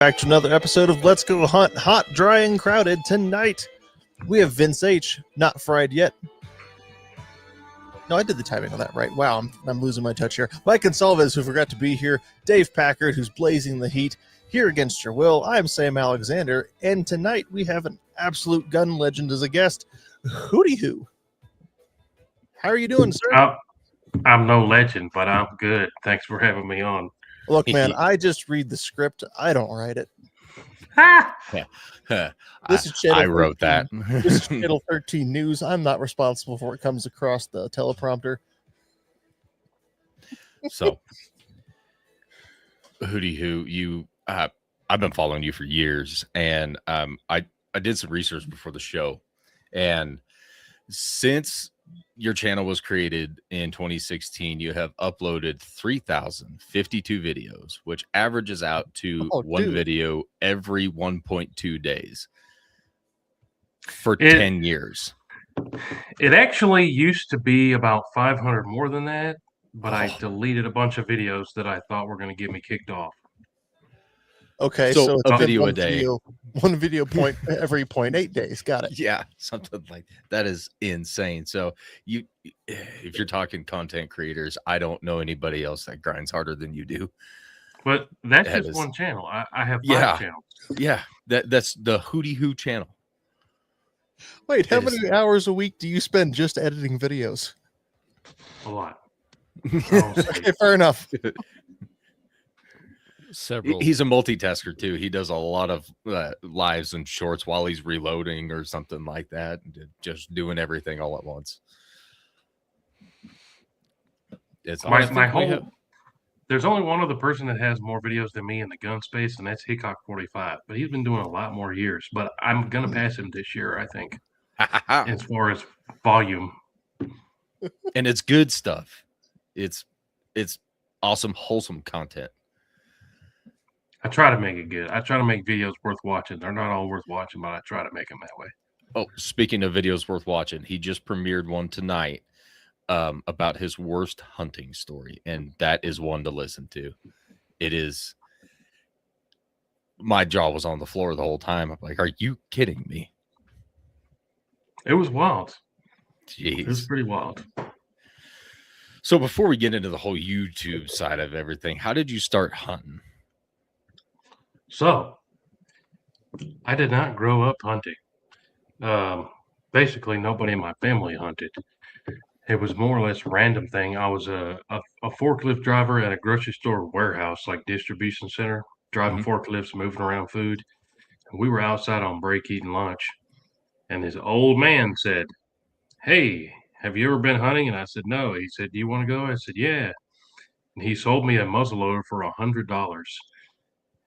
Back to another episode of Let's Go Hunt, hot, dry, and crowded. Tonight, we have Vince H, not fried yet. No, I did the timing on that right. Wow, I'm losing my touch here. Mike Gonsalves, who forgot to be here. Dave Packard, who's blazing the heat. Here against your will, I'm Sam Alexander, and tonight we have an absolute gun legend as a guest, Hootie Hoo. How are you doing, sir? I'm no legend, but I'm good. Thanks for having me on. Look, man, I just read the script. I don't write it. This is Channel I wrote 13. that. This is Channel 13 News. I'm not responsible for what comes across the teleprompter. So, Hootie Hoo, I've been following you for years, and I did some research before the show, and since your channel was created in 2016, you have uploaded 3,052 videos, which averages out to one video every 1.2 days for 10 years. It actually used to be about 500 more than that, but I deleted a bunch of videos that I thought were going to get me kicked off. Okay, so a video a day. One video point every 0.8 days. Got it. Yeah, something like that is insane. So if you're talking content creators, I don't know anybody else that grinds harder than you do. But that's just one channel. I have 5 channels. Yeah, that's the Hootie Hoo channel. Wait, how many hours a week do you spend just editing videos? A lot. Okay, fair enough. Several. He's a multitasker too. He does a lot of lives and shorts while he's reloading or something like that, just doing everything all at once. It's my whole. There's only one other person that has more videos than me in the gun space, and that's Hickok 45. But he's been doing a lot more years. But I'm gonna pass him this year, I think, as far as volume. And it's good stuff. It's awesome, wholesome content. I try to make it good. I try to make videos worth watching. They're not all worth watching, but I try to make them that way. Oh, speaking of videos worth watching, he just premiered one tonight about his worst hunting story, and that is one to listen to. It is. My jaw was on the floor the whole time. I'm like, are you kidding me? It was wild. Jeez. It was pretty wild. So before we get into the whole YouTube side of everything, how did you start hunting? So, I did not grow up hunting. Basically, nobody in my family hunted. It was more or less a random thing. I was a forklift driver at a grocery store warehouse, like distribution center, driving forklifts, moving around food. And we were outside on break eating lunch. And this old man said, "Hey, have you ever been hunting?" And I said, "No." He said, "Do you want to go?" I said, "Yeah." And he sold me a muzzleloader for $100.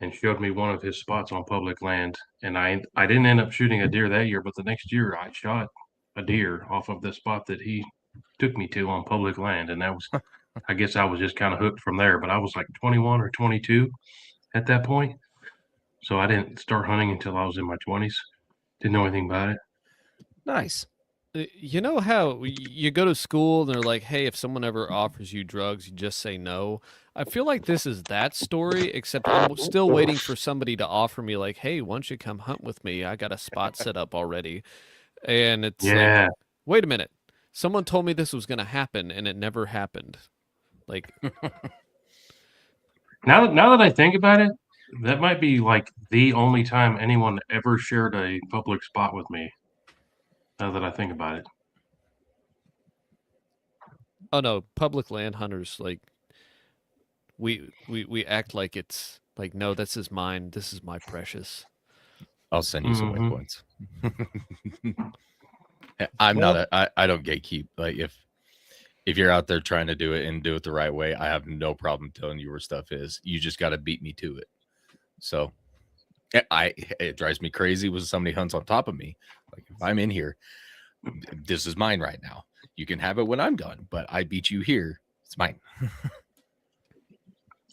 And showed me one of his spots on public land. And I didn't end up shooting a deer that year, but the next year I shot a deer off of the spot that he took me to on public land. And that was, I guess I was just kind of hooked from there. But I was like 21 or 22 at that point. So I didn't start hunting until I was in my 20s. Didn't know anything about it. Nice. You know how you go to school and they're like, hey, if someone ever offers you drugs, you just say no. I feel like this is that story, except I'm still waiting for somebody to offer me like, hey, why don't you come hunt with me? I got a spot set up already. And it's like, wait a minute. Someone told me this was going to happen and it never happened. Like now that I think about it, that might be like the only time anyone ever shared a public spot with me. Now that I think about it. Oh no, public land hunters, like we act like it's like, no, this is mine. This is my precious. I'll send you some waypoints. I'm not I don't gatekeep. Like if you're out there trying to do it and do it the right way, I have no problem telling you where stuff is. You just got to beat me to it. So it drives me crazy when somebody hunts on top of me. Like if I'm in here, this is mine right now. You can have it when I'm done, but I beat you here. It's mine.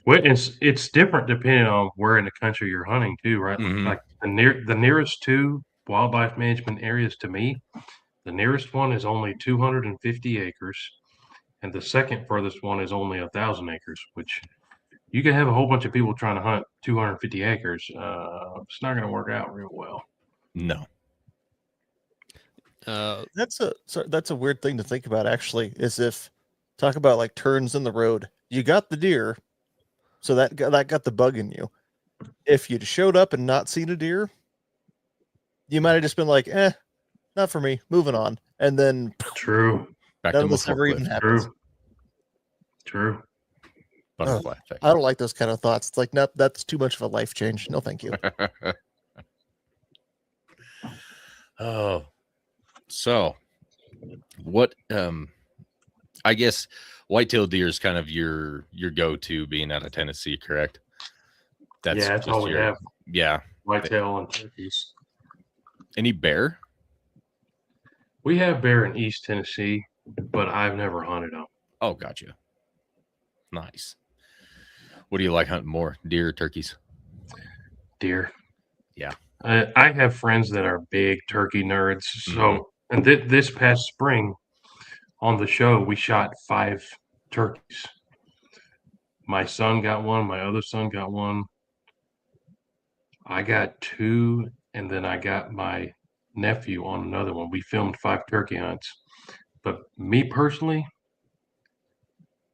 Well, it's different depending on where in the country you're hunting too, right? Like the nearest 2 wildlife management areas to me, the nearest one is only 250 acres, and the second furthest one is only 1,000 acres, which You can have a whole bunch of people trying to hunt 250 acres. It's not going to work out real well. No. That's a weird thing to think about. Actually, is if talk about like turns in the road. You got the deer, so that got the bug in you. If you'd showed up and not seen a deer, you might have just been like, not for me, moving on. And then True. Back none to of this ever even McCliff. happens. True. Butterfly effect. I don't like those kind of thoughts. It's like, no, that's too much of a life change. No, thank you. Oh, so what? I guess whitetail deer is kind of your go-to being out of Tennessee, correct? That's all we have. Yeah. Whitetail and turkeys. Any bear? We have bear in East Tennessee, but I've never hunted them. Oh, gotcha. Nice. What do you like hunting more, deer or turkeys? Deer. Yeah. I have friends that are big turkey nerds. So, and this past spring on the show, we shot 5 turkeys. My son got one. My other son got one. I got 2, and then I got my nephew on another one. We filmed 5 turkey hunts. But me personally,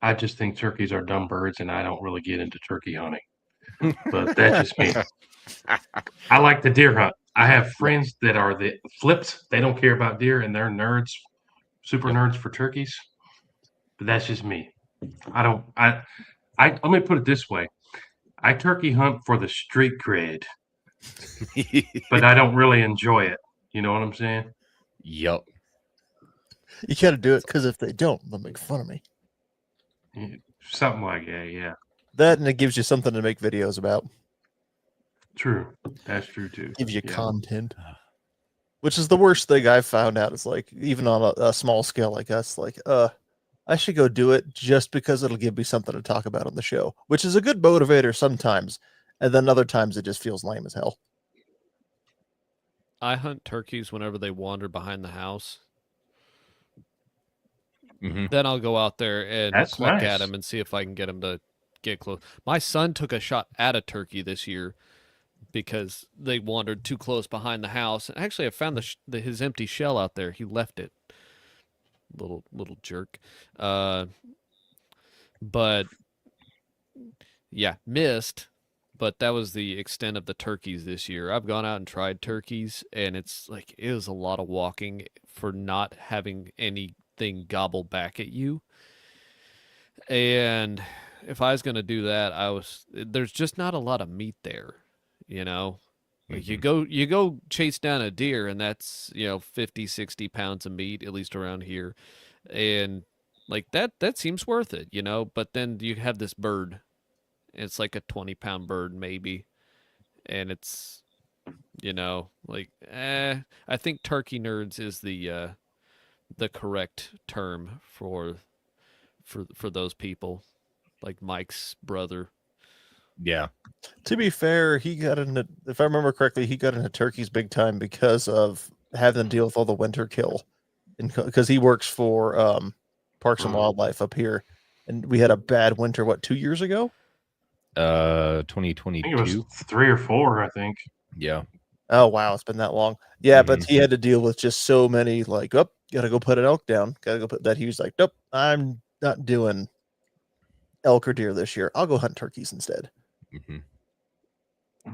I just think turkeys are dumb birds, and I don't really get into turkey hunting. But that's just me. I like the deer hunt. I have friends that are the flips. They don't care about deer, and they're nerds, super nerds for turkeys. But that's just me. I don't. Let me put it this way: I turkey hunt for the street cred, but I don't really enjoy it. You know what I'm saying? Yep. You got to do it because if they don't, they'll make fun of me. Something like that. Yeah. That and it gives you something to make videos about. True. That's true too. Gives you content. Which is the worst thing I've found out. Is like even on a small scale like us, like I should go do it just because it'll give me something to talk about on the show, which is a good motivator sometimes, and then other times it just feels lame as hell. I hunt turkeys whenever they wander behind the house. Then I'll go out there and cluck at them and see if I can get them to get close. My son took a shot at a turkey this year because they wandered too close behind the house. And actually, I found his empty shell out there. He left it. Little jerk. But yeah, missed. But that was the extent of the turkeys this year. I've gone out and tried turkeys, and it's like it was a lot of walking for not having anything gobble back at you. And if I was going to do that, there's just not a lot of meat there, you know. Like you go chase down a deer, and that's 50, 60 pounds of meat, at least around here, and like that seems worth it, you know. But then you have this bird. It's like a 20-pound bird maybe, and it's like I think turkey nerds is the correct term for those people, like Mike's brother. Yeah. To be fair, if I remember correctly, he got into turkeys big time because of having to deal with all the winter kill, and because he works for Parks and Wildlife up here, and we had a bad winter. 2 years ago? 2022. I think it was 3 or 4. I think. Yeah. Oh wow, it's been that long. Yeah, but he had to deal with just so many. Like, gotta go put an elk down. Gotta go put that. He was like, nope, I'm not doing elk or deer this year. I'll go hunt turkeys instead.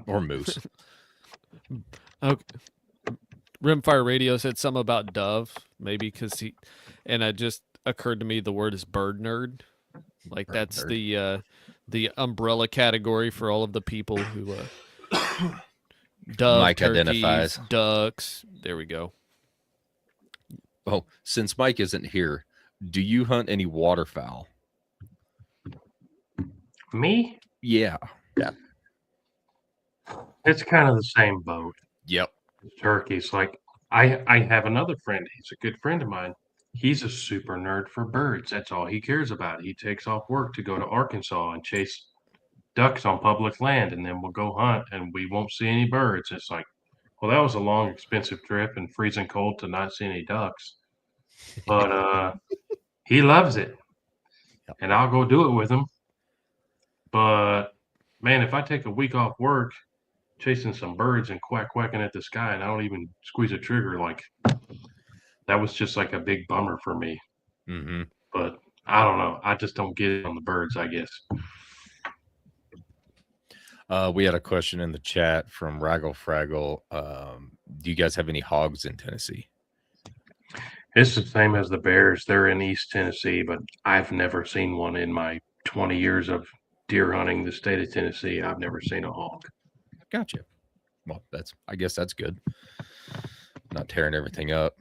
Or moose. Okay. Rimfire Radio said something about dove, maybe because and it just occurred to me the word is bird nerd. Like that's the umbrella category for all of the people who dove, Mike turkeys, identifies. ducks. There we go. Oh, since Mike isn't here, do you hunt any waterfowl? Me? Yeah. It's kind of the same boat. Yep. Turkeys. Like I have another friend. He's a good friend of mine. He's a super nerd for birds. That's all he cares about. He takes off work to go to Arkansas and chase ducks on public land, and then we'll go hunt, and we won't see any birds. It's like, well, that was a long, expensive trip and freezing cold to not see any ducks. But he loves it, and I'll go do it with him. But man, if I take a week off work chasing some birds and quacking at the sky and I don't even squeeze a trigger, like that was just like a big bummer for me. Mm-hmm. But I don't know. I just don't get it on the birds, I guess. We had a question in the chat from Raggle Fraggle. Do you guys have any hogs in Tennessee? It's the same as the bears. They're in East Tennessee, but I've never seen one in my 20 years of deer hunting the state of Tennessee. I've never seen a hog. Gotcha. Well, I guess that's good. Not tearing everything up.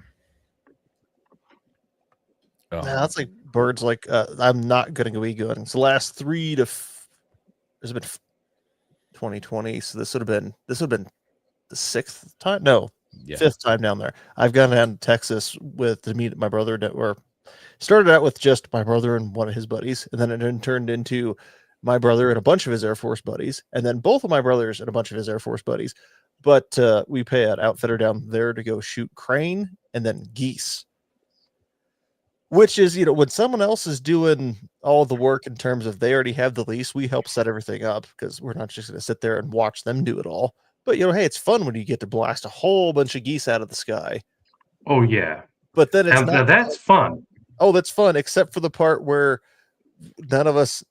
That's like birds. Like I'm not going to go ego hunting. So the last there's been 2020. So this would have been the sixth time. No, fifth time down there. I've gone down to Texas to meet my brother. Or started out with just my brother and one of his buddies, and then it turned into my brother and a bunch of his Air Force buddies, and then both of my brothers and a bunch of his Air Force buddies. But we pay an outfitter down there to go shoot crane and then geese. Which is, when someone else is doing all the work in terms of they already have the lease, we help set everything up because we're not just going to sit there and watch them do it all. But, hey, it's fun when you get to blast a whole bunch of geese out of the sky. Oh, yeah. But then it's now that's fun. Oh, that's fun, except for the part where none of us,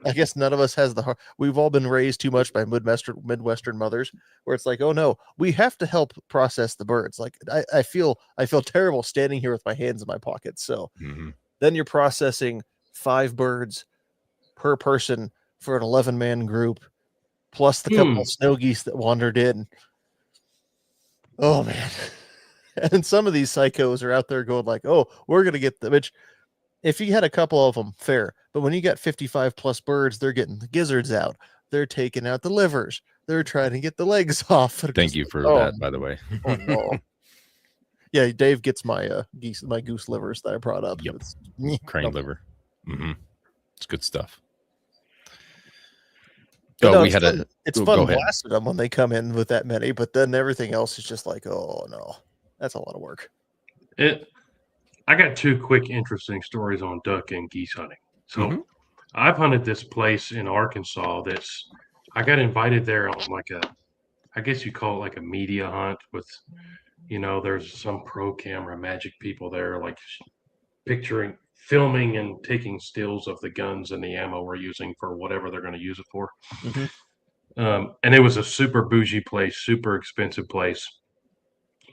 I guess none of us has the heart. We've all been raised too much by Midwestern mothers, where it's like, oh no, we have to help process the birds. Like I feel terrible standing here with my hands in my pockets. So then you're processing 5 birds per person for an 11-man group, plus the couple of snow geese that wandered in. Oh man. And some of these psychos are out there going like, oh, we're going to get them. Which, if you had a couple of them, fair. But when you got 55 plus birds, they're getting the gizzards out. They're taking out the livers. They're trying to get the legs off. Thank you for that, by the way. Oh, no. Yeah, Dave gets my goose livers that I brought up. Yep. Crane liver. Mm-hmm. It's good stuff. No, it's fun blasting them when they come in with that many, but then everything else is just like, oh no. That's a lot of work. I got 2 quick, interesting stories on duck and geese hunting. So I've hunted this place in Arkansas I got invited there on I guess you call it like a media hunt with, there's some pro camera magic people there, like filming and taking stills of the guns and the ammo we're using for whatever they're going to use it for. And it was a super bougie place, super expensive place.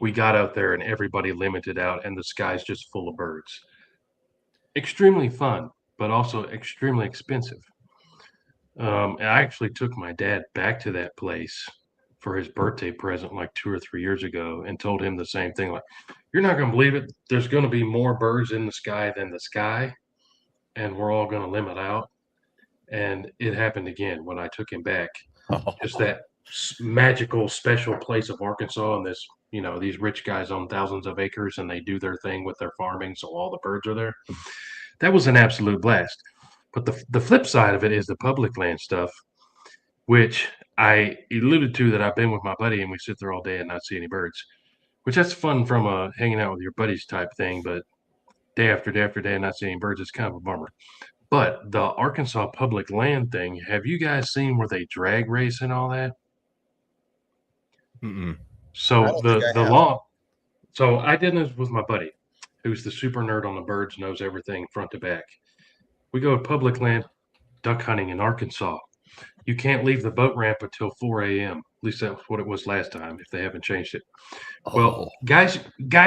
We got out there and everybody limited out and the sky's just full of birds. Extremely fun, but also extremely expensive. And I actually took my dad back to that place for his birthday present like 2 or 3 years ago and told him the same thing. Like, you're not going to believe it. There's going to be more birds in the sky than the sky, and we're all going to limit out. And it happened again when I took him back. Just that magical, special place of Arkansas, and this, these rich guys own thousands of acres and they do their thing with their farming, so all the birds are there. That was an absolute blast. But the flip side of it is the public land stuff, which I alluded to, that I've been with my buddy and we sit there all day and not see any birds, which that's fun from a hanging out with your buddies type thing, but day after day after day and not seeing any birds is kind of a bummer. But the Arkansas public land thing, have you guys seen where they drag race and all that? So the law. So I did this with my buddy, who's the super nerd on the birds, knows everything front to back. We go to public land duck hunting in Arkansas. You can't leave the boat ramp until 4 a.m. At least that's what it was last time, if they haven't changed it. Well, guys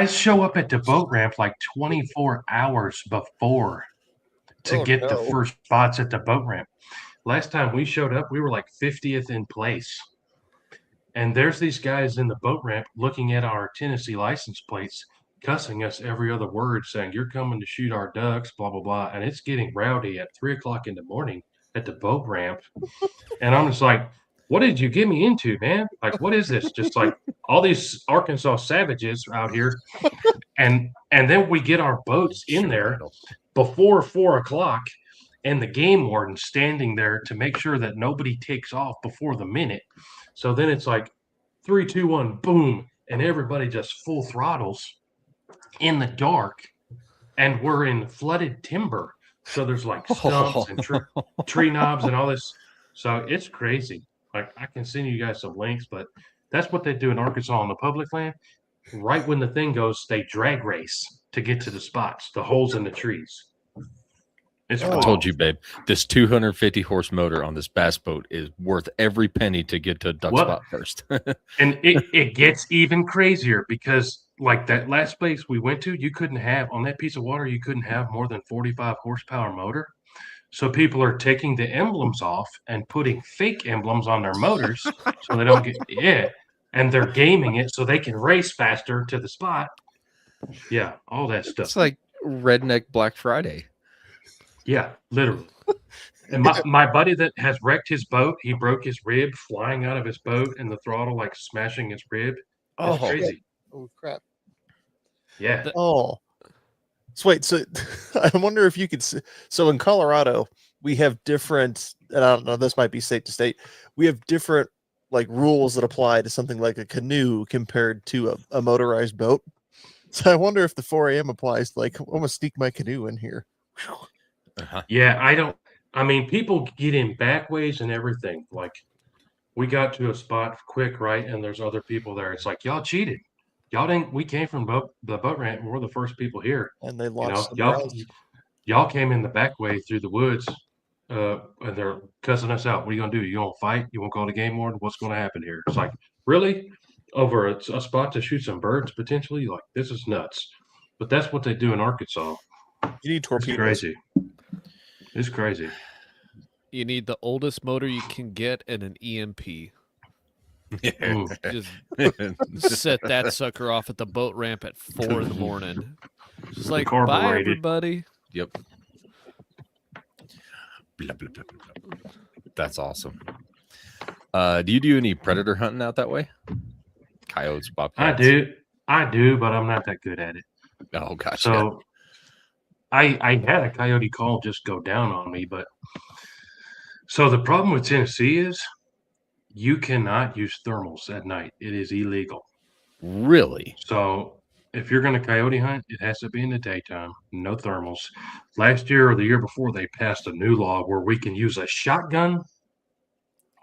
show up at the boat ramp like 24 hours before to get the first spots at the boat ramp. Last time we showed up, we were like 50th in place. And there's these guys in the boat ramp looking at our Tennessee license plates, cussing us every other word, saying, you're coming to shoot our ducks, blah, blah, blah. And it's getting rowdy at 3 o'clock in the morning at the boat ramp. And I'm just like, what did you get me into, man? Like, what is this? Just like all these Arkansas savages out here. And then we get our boats in there before 4 o'clock, and the game warden standing there to make sure that nobody takes off before the minute. So then it's like 3, 2, 1, boom, and everybody just full throttles in the dark, and we're in flooded timber. So there's like stumps and tree knobs and all this. So it's crazy. Like I can send you guys some links, but that's what they do in Arkansas on the public land. Right when the thing goes, they drag race to get to the spots, the holes in the trees. It's Oh. I wild. told you, babe, this 250 horse motor on this bass boat is worth every penny to get to duck What? spot first. And it gets even crazier because like that last place we went to, you couldn't have on that piece of water, you couldn't have more than 45 horsepower motor. So people are taking the emblems off and putting fake emblems on their motors so they don't get and they're gaming it so they can race faster to the spot. Yeah, all that stuff. It's like redneck Black Friday. Yeah, literally. And my buddy that has wrecked his boat, he broke his rib flying out of his boat and the throttle like smashing his rib. It's crazy. Oh crap! Yeah. Oh, so wait. So I wonder if you could. So in Colorado, we have different, and I don't know. This might be state to state. We have different like rules that apply to something like a canoe compared to a motorized boat. So I wonder if the 4 a.m. applies. Like, I'm gonna sneak my canoe in here. Yeah, I mean, people get in back ways and everything. Like, we got to a spot quick, right? And there's other people there. It's like, y'all cheated. Y'all didn't, we came from the boat ramp. And we're the first people here. And they You launched know, somewhere else. y'all came in the back way through the woods, and they're cussing us out. What are you gonna do? You gonna fight? You won't call the game warden? What's gonna happen here? It's like, really? Over a spot to shoot some birds potentially? Like, this is nuts. But that's what they do in Arkansas. You need It's torpedoes. crazy. It's crazy. You need the oldest motor you can get and an EMP. Mm. Just set that sucker off at the boat ramp at 4 in the morning. Just like, bye, Carbureted. everybody. Yep. Blah, blah, blah, blah, blah. That's awesome. Do you do any predator hunting out that way? Coyotes, bobcats? I do, but I'm not that good at it. Oh, gotcha. So I had a coyote call just go down on me, but so the problem with Tennessee is you cannot use thermals at night. It is illegal. Really? So if you're going to coyote hunt, it has to be in the daytime, no thermals. Last year or the year before, they passed a new law where we can use a shotgun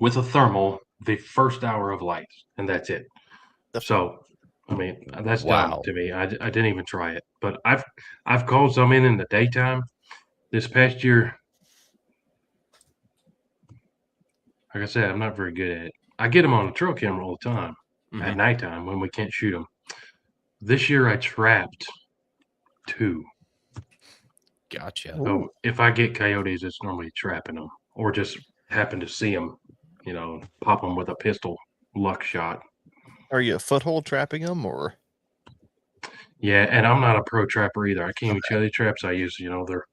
with a thermal the first hour of light, and that's it. So, I mean, that's dumb Wow. to me. I didn't even try it, but I've called some in the daytime. This past year, like I said, I'm not very good at it. I get them on the trail camera all the time at nighttime when we can't shoot them. This year, I trapped 2. Gotcha. So if I get coyotes, it's normally trapping them or just happen to see them, pop them with a pistol luck shot. Are you a foothold trapping them or? Yeah, and I'm not a pro trapper either. I can't even tell the traps I use. They're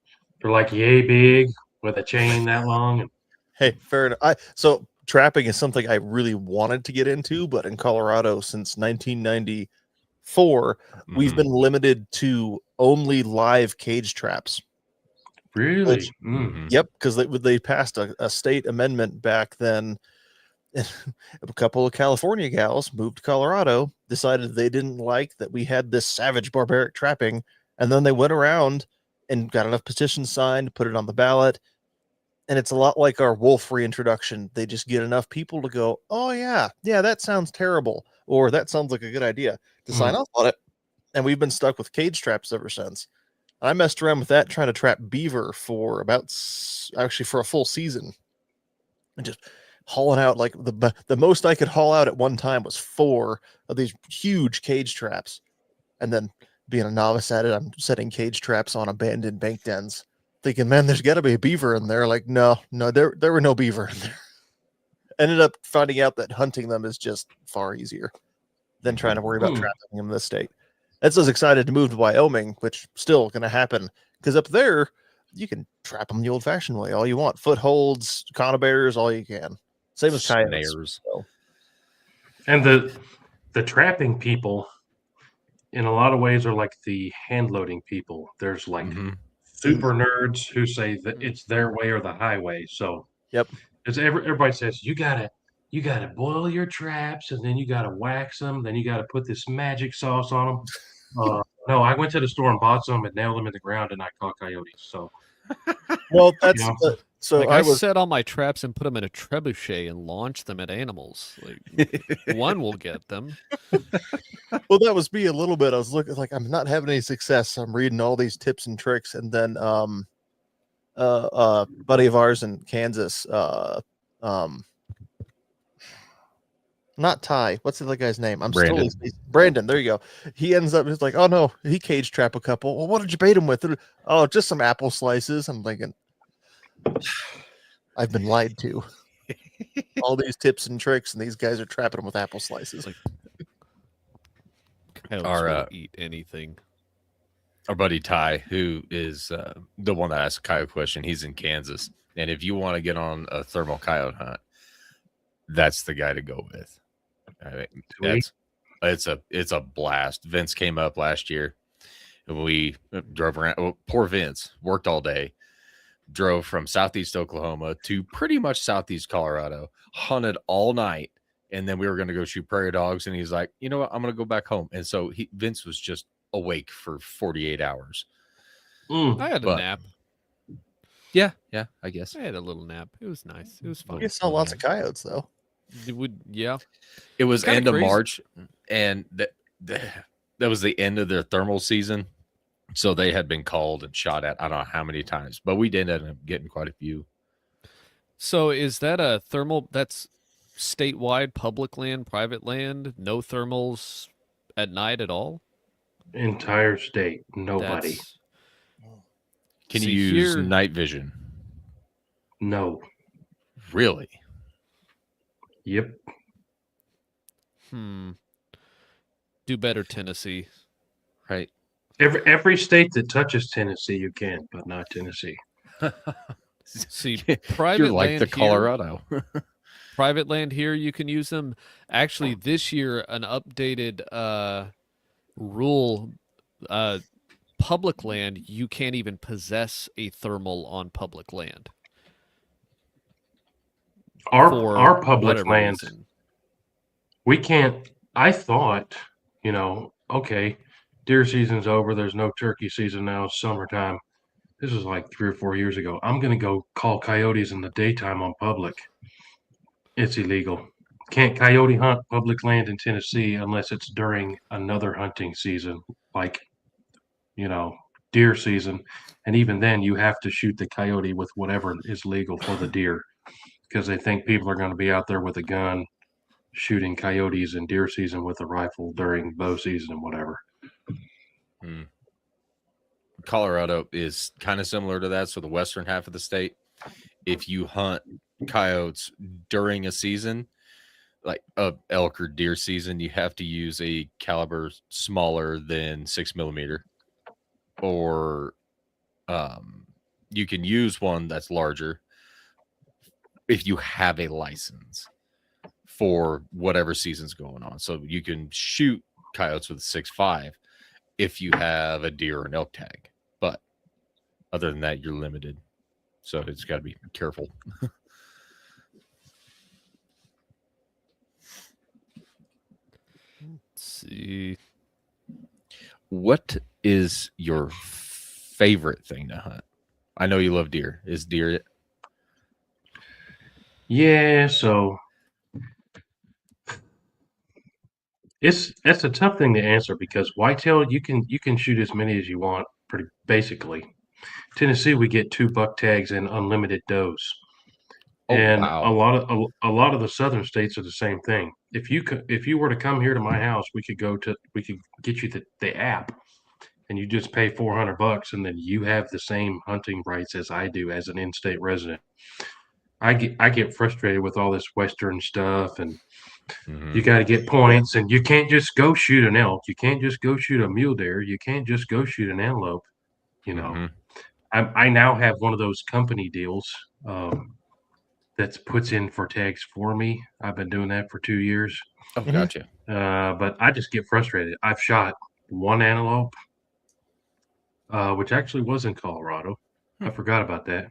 like yay big with a chain that long. And Hey, fair enough. So trapping is something I really wanted to get into, but in Colorado since 1994, we've been limited to only live cage traps. really, Yep, because they passed a state amendment back then. A couple of California gals moved to Colorado, decided they didn't like that we had this savage barbaric trapping, and then they went around and got enough petitions signed, put it on the ballot. And it's a lot like our wolf reintroduction. They just get enough people to go, oh yeah, that sounds terrible, or that sounds like a good idea, to sign off on it. And we've been stuck with cage traps ever since. I messed around with that trying to trap beaver for for a full season, and just hauling out like the most I could haul out at one time was 4 of these huge cage traps. And then being a novice at it, I'm setting cage traps on abandoned bank dens, thinking, man, there's got to be a beaver in there. Like, no, there were no beaver in there. Ended up finding out that hunting them is just far easier than trying to worry about trapping them in this state. That's as excited to move to Wyoming, which still going to happen because up there you can trap them the old-fashioned way all you want. Footholds, conibears, all you can. Same as coyotes. Snares. So. and the trapping people, in a lot of ways, are like the hand loading people. There's like super nerds who say that it's their way or the highway. So Yep. Because everybody says you gotta boil your traps and then you gotta wax them, then you gotta put this magic sauce on them. No, I went to the store and bought some and nailed them in the ground and I caught coyotes. So Well, that's Yeah. so Like I I was set all my traps and put them in a trebuchet and launch them at animals. Like one will get them. well, that was me a little bit. I was looking like I'm not having any success. I'm reading all these tips and tricks, and then buddy of ours in Kansas, um not Ty. What's the other guy's name? I'm Brandon. Brandon. There you go. He ends up he's like, oh no, he cage trap a couple. Well, what did you bait him with? Oh, just some apple slices. I'm thinking, I've been lied to. All these tips and tricks, and these guys are trapping them with apple slices. Like, coyotes Our, will eat anything. Our buddy Ty, who is the one that asked a coyote question, he's in Kansas. And if you want to get on a thermal coyote hunt, that's the guy to go with. I mean, it's a blast. Vince came up last year, and we drove around. Well, poor Vince worked all day, drove from southeast Oklahoma to pretty much southeast Colorado, hunted all night, and then we were going to go shoot prairie dogs. And he's like, you know what, I'm going to go back home. And so Vince was just awake for 48 hours. I had a nap. Yeah, I guess. I had a little nap. It was nice. It was fun. You saw lots of coyotes though. It would, yeah. It was Kinda end of crazy. March, and that was the end of their thermal season. So they had been called and shot at, I don't know how many times, but we did end up getting quite a few. So is that a thermal? That's statewide, public land, private land, no thermals at night at all? Entire state, nobody. That's- Can See, you use here- night vision? No. Really? Yep. Do better, Tennessee. Right. Every state that touches Tennessee, you can, but not Tennessee. See, You're private like land the here- Colorado. private land here, you can use them. Actually, this year, an updated rule, public land, you can't even possess a thermal on public land. for Our public whatever land, reason. we can't. I thought, okay, deer season's over. There's no turkey season now. It's summertime. This was like 3 or 4 years ago. I'm gonna go call coyotes in the daytime on public. It's illegal. Can't coyote hunt public land in Tennessee unless it's during another hunting season, like deer season. And even then, you have to shoot the coyote with whatever is legal for the deer, because they think people are going to be out there with a gun shooting coyotes in deer season with a rifle during bow season and whatever. Colorado is kind of similar to that. So the western half of the state, if you hunt coyotes during a season, like elk or deer season, you have to use a caliber smaller than 6mm, or you can use one that's larger if you have a license for whatever season's going on. So you can shoot coyotes with a 6.5 if you have a deer or an elk tag, but other than that, you're limited. So it's got to be careful. Let's see. What is your favorite thing to hunt? I know you love deer. Is deer it? Yeah, so that's a tough thing to answer, because whitetail you can shoot as many as you want, pretty basically. Tennessee, we get 2 buck tags and unlimited does. Oh, And wow. a lot of the southern states are the same thing. If you were to come here to my house, we could get you the app, and you just pay $400, and then you have the same hunting rights as I do as an in-state resident. I get frustrated with all this Western stuff, and you got to get points, and you can't just go shoot an elk. You can't just go shoot a mule deer. You can't just go shoot an antelope. I now have one of those company deals that puts in for tags for me. I've been doing that for 2 years. Oh, gotcha. But I just get frustrated. I've shot 1 antelope, which actually was in Colorado. I forgot about that.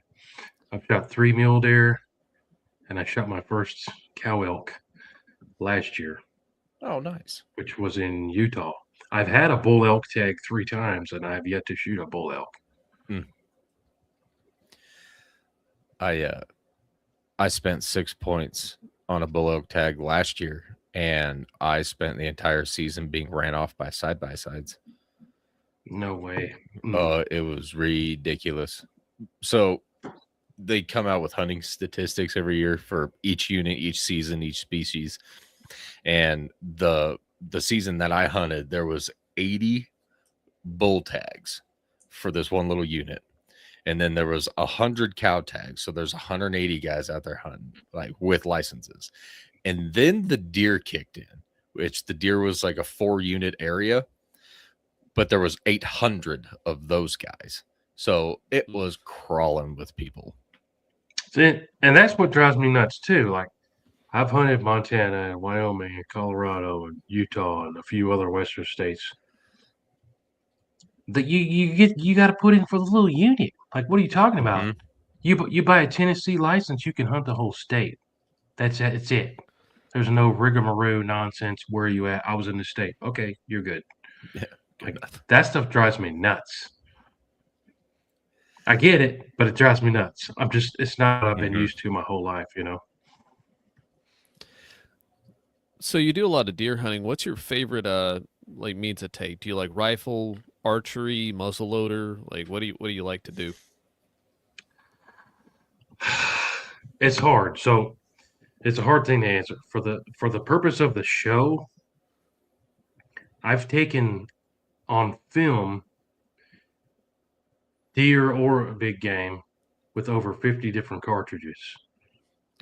I've shot 3 mule deer, and I shot my first cow elk last year, Oh, nice. which was in Utah. I've had a bull elk tag 3 times, and I've yet to shoot a bull elk. I spent 6 points on a bull elk tag last year, and I spent the entire season being ran off by side-by-sides. No way. Mm. It was ridiculous. So they come out with hunting statistics every year for each unit, each season, each species. And the season that I hunted, there was 80 bull tags for this one little unit. And then there was 100 cow tags. So there's 180 guys out there hunting, like with licenses. And then the deer kicked in, which the deer was like a 4-unit area, but there was 800 of those guys. So it was crawling with people. And that's what drives me nuts too. Like, I've hunted Montana and Wyoming and Colorado and Utah and a few other western states. That you got to put in for the little unit. Like, what are you talking about? Mhm. You buy a Tennessee license, you can hunt the whole state. That's it. It's it. There's no rigmarole nonsense. Where are you at? I was in the state. Okay, you're good. Yeah, good Like, enough. that stuff drives me nuts. I get it, but it drives me nuts. It's not what I've been Mhm. used to my whole life, you know. So you do a lot of deer hunting. What's your favorite like means of take? Do you like rifle, archery, muzzleloader? Like what do you like to do? It's hard. So it's a hard thing to answer. For the purpose of the show, I've taken on film deer or a big game with over 50 different cartridges.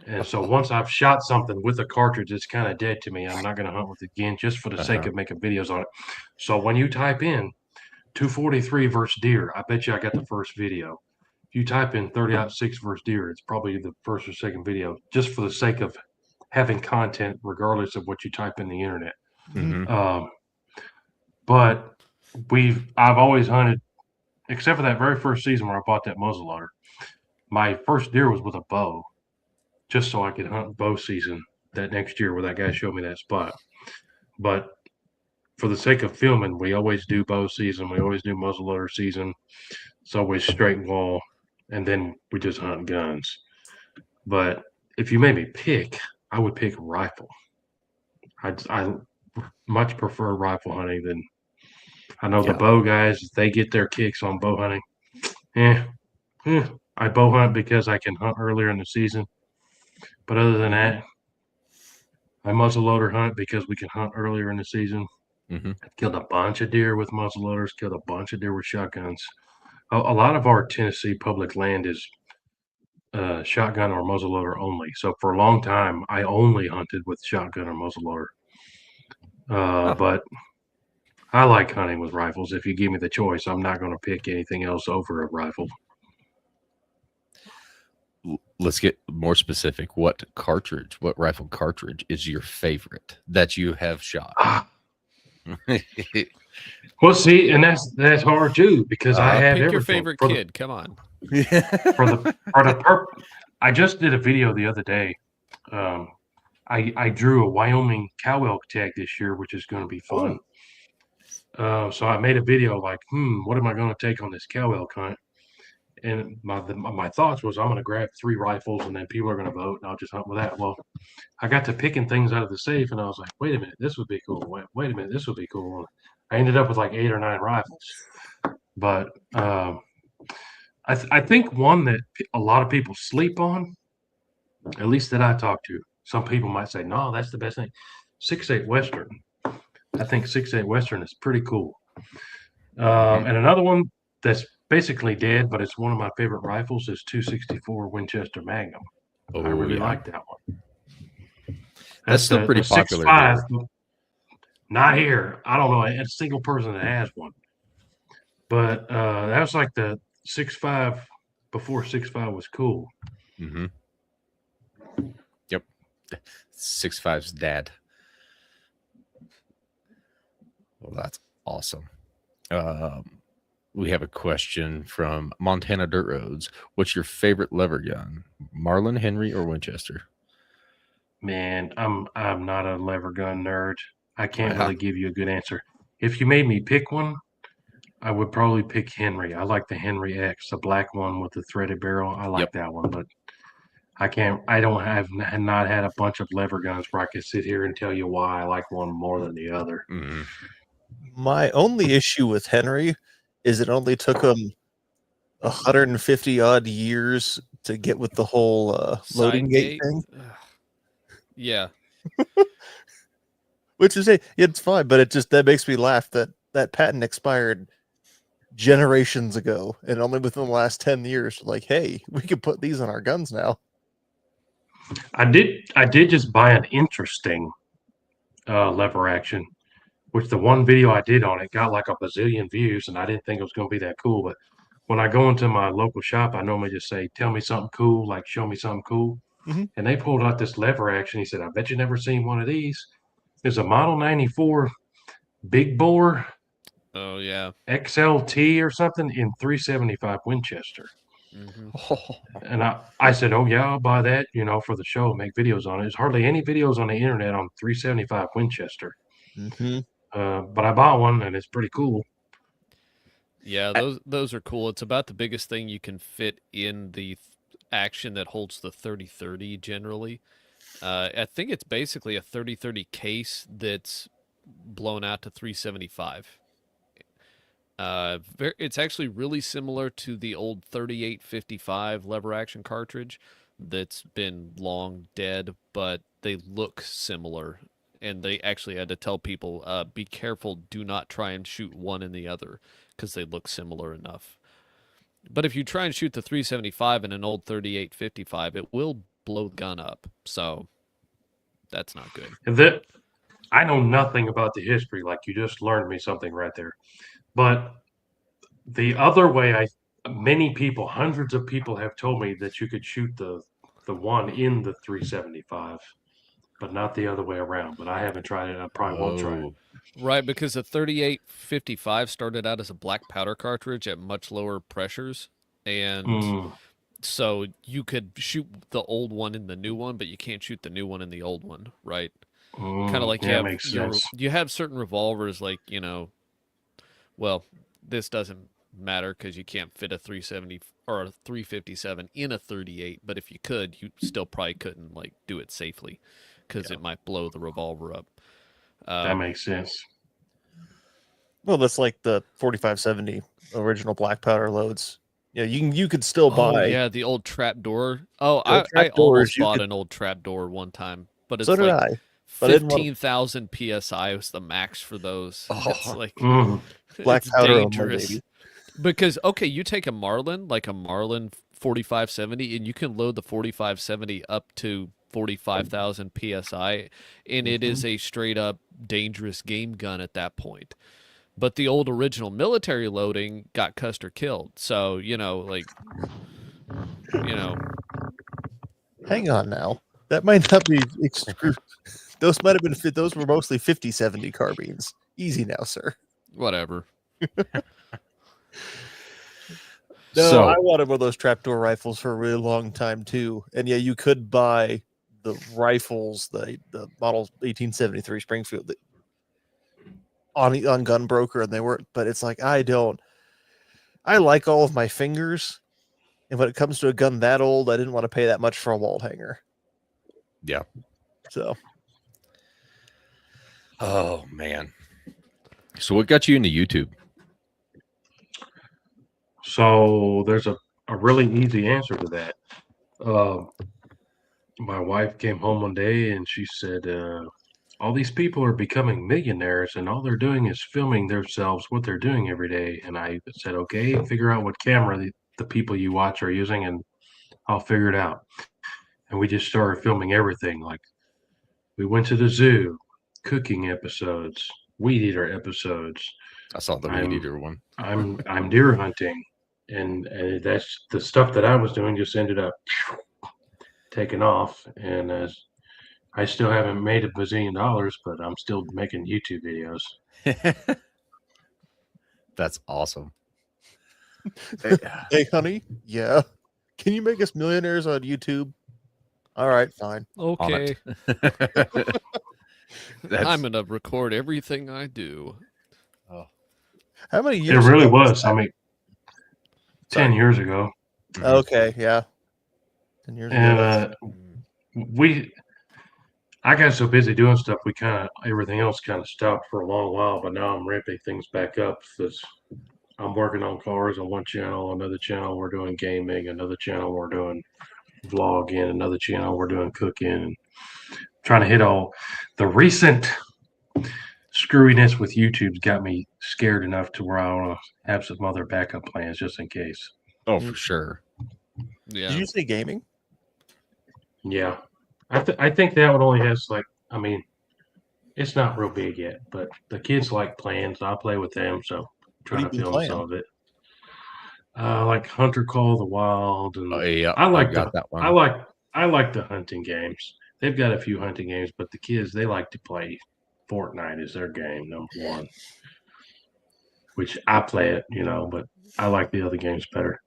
And so once I've shot something with a cartridge, it's kind of dead to me. I'm not going to hunt with it again just for the sake Uh-huh. of making videos on it. So when you type in 243 versus deer, I bet you I got the first video. If you type in 30-06 versus deer, it's probably the first or second video, just for the sake of having content, regardless of what you type in the internet. Mhm. But I've always hunted, except for that very first season where I bought that muzzleloader. My first deer was with a bow, just so I could hunt bow season that next year where that guy showed me that spot. But for the sake of filming, we always do bow season. We always do muzzleloader season. It's always straight wall, and then we just hunt guns. But if you made me pick, I would pick rifle. I much prefer rifle hunting than I know the Yeah. bow guys. They get their kicks on bow hunting. Yeah, I bow hunt because I can hunt earlier in the season. But other than that, I muzzleloader hunt because we can hunt earlier in the season. Mhm. I've killed a bunch of deer with muzzleloaders, killed a bunch of deer with shotguns. A lot of our Tennessee public land is shotgun or muzzleloader only. So for a long time, I only hunted with shotgun or muzzleloader. Huh. But I like hunting with rifles. If you give me the choice, I'm not going to pick anything else over a rifle. Let's get more specific. What rifle cartridge is your favorite that you have shot? Well, see, and that's hard too because I have Pick your everything favorite for kid. Come on. I just did a video the other day. I drew a Wyoming cow elk tag this year, which is going to be fun. So I made a video like, what am I going to take on this cow elk hunt? And my thoughts was I'm going to grab 3 rifles and then people are going to vote and I'll just hunt with that. Well, I got to picking things out of the safe and I was like, wait a minute, this would be cool. Wait a minute, this would be cool. I ended up with like 8 or 9 rifles. But I think one that a lot of people sleep on, at least that I talk to, some people might say, no, that's the best thing. 6.8 Western. I think 6.8 Western is pretty cool. And another one that's basically dead, but it's one of my favorite rifles is 264 Winchester Magnum. I really like that one. That's still pretty popular 6.5. Not here. I don't know a single person that has one. But that was like the 6.5 before 6.5 was cool. Mm-hmm. Yep. 6.5's dad. Well, that's awesome. We have a question from Montana Dirt Roads. What's your favorite lever gun? Marlin, Henry, or Winchester? Man, I'm not a lever gun nerd. I can't really give you a good answer. If you made me pick one, I would probably pick Henry. I like the Henry X, the black one with the threaded barrel. I like Yep. that one, but I don't have not had a bunch of lever guns where I can sit here and tell you why I like one more than the other. Mm-hmm. My only issue with Henry is it only took him 150 odd years to get with the whole loading Side gate thing, Ugh. Yeah. which is it's fine, but that makes me laugh that that patent expired generations ago, and only within the last 10 years, like, hey, we can put these on our guns now. I did just buy an interesting lever action, which the one video I did on it got like a bazillion views, and I didn't think it was going to be that cool. But when I go into my local shop, I normally just say, "Tell me something cool," like "Show me something cool." Mhm. And they pulled out this lever action. He said, "I bet you never seen one of these." There's a Model 94 big bore Oh yeah. XLT or something in 375 Winchester. hmm And I said, "Oh yeah, I'll buy that, for the show, make videos on it." There's hardly any videos on the internet on 375 Winchester. Mm-hmm. But I bought one and it's pretty cool. Yeah, those are cool. It's about the biggest thing you can fit in the action that holds the 30-30 generally. I think it's basically a 30-30 case that's blown out to 375. It's actually really similar to the old 3855 lever action cartridge that's been long dead, but they look similar. And they actually had to tell people, be careful, do not try and shoot one in the other because they look similar enough. But if you try and shoot the 375 in an old 3855, it will blow the gun up. So that's not good. And that I know nothing about the history, like you just learned me something right there. But the other way, many people, hundreds of people have told me that you could shoot the one in the 375, but not the other way around. But I haven't tried it. I probably won't try it. Whoa. Right, because the 3855 started out as a black powder cartridge at much lower pressures. And Mm, so you could shoot the old one in the new one, but you can't shoot the new one in the old one, right? Kind of like yeah, makes sense. you have certain revolvers, like, well, this doesn't matter because you can't fit a 370 or a 357 in a 38, but if you could, you still probably couldn't like do it safely because it might blow the revolver up. That makes sense. Well, that's like the 4570 original black powder loads. Yeah, you could still Oh buy. yeah, the old trap door. Oh, The old I trap doors, almost you bought could- an old trap door one time, but it's So did like I. But I didn't want 15,000 psi was the max for those. It's like Mm, black it's powder on my dangerous. baby. Because okay, you take a Marlin, like a Marlin 4570, and you can load the 4570 up to 45,000 psi, and it is a straight up dangerous game gun at that point. But the old original military loading got cussed or killed. So, Hang on now. That might not be those might have been those were mostly 5070 carbines. Easy now, sir. whatever. No, So- I wanted one of those trapdoor rifles for a really long time too. And yeah, you could buy the rifles, the model 1873 Springfield on Gunbroker, and they were, but it's like I like all of my fingers, and when it comes to a gun that old, I didn't want to pay that much for a wall hanger. Yeah. So Oh man. So what got you into YouTube? So there's a really easy answer to that. My wife came home one day and she said, all these people are becoming millionaires and all they're doing is filming themselves what they're doing every day. And I said, okay, figure out what camera the people you watch are using and I'll figure it out. And we just started filming everything. Like we went to the zoo, cooking episodes, weed eater episodes. I saw the I'm- weed eater one. I'm deer hunting, and that's the stuff that I was doing just ended up taking off. And I still haven't made $1 bazillion, but I'm still making YouTube videos. That's awesome. hey, honey, yeah, can you make us millionaires on YouTube? All right, fine. Okay. That's, I'm going to record everything I do. How many It years really ago was. that? I mean, Sorry. 10 years ago. Mhm. Okay, yeah. 10 years ago. And That's I got so busy doing stuff, everything else kind of stopped for a long while, but now I'm ramping things back up. I'm working on cars on one channel, another channel we're doing gaming, another channel we're doing vlogging, another channel we're doing cooking, and trying to hit all the recent screwiness with YouTube's got me scared enough to where I want to have some other backup plans just in case. Oh, for sure. Yeah. Did you say gaming? Yeah, I think that one only has I mean, it's not real big yet, but the kids like playing, so I play with them. So What try have to you been film some playing? of it. Like Hunter Call of the Wild, Oh, and yeah, I I've like got that I one. like I like the hunting games. They've got a few hunting games, but the kids they like to play Fortnite is their game number one, which I play it, but I like the other games better.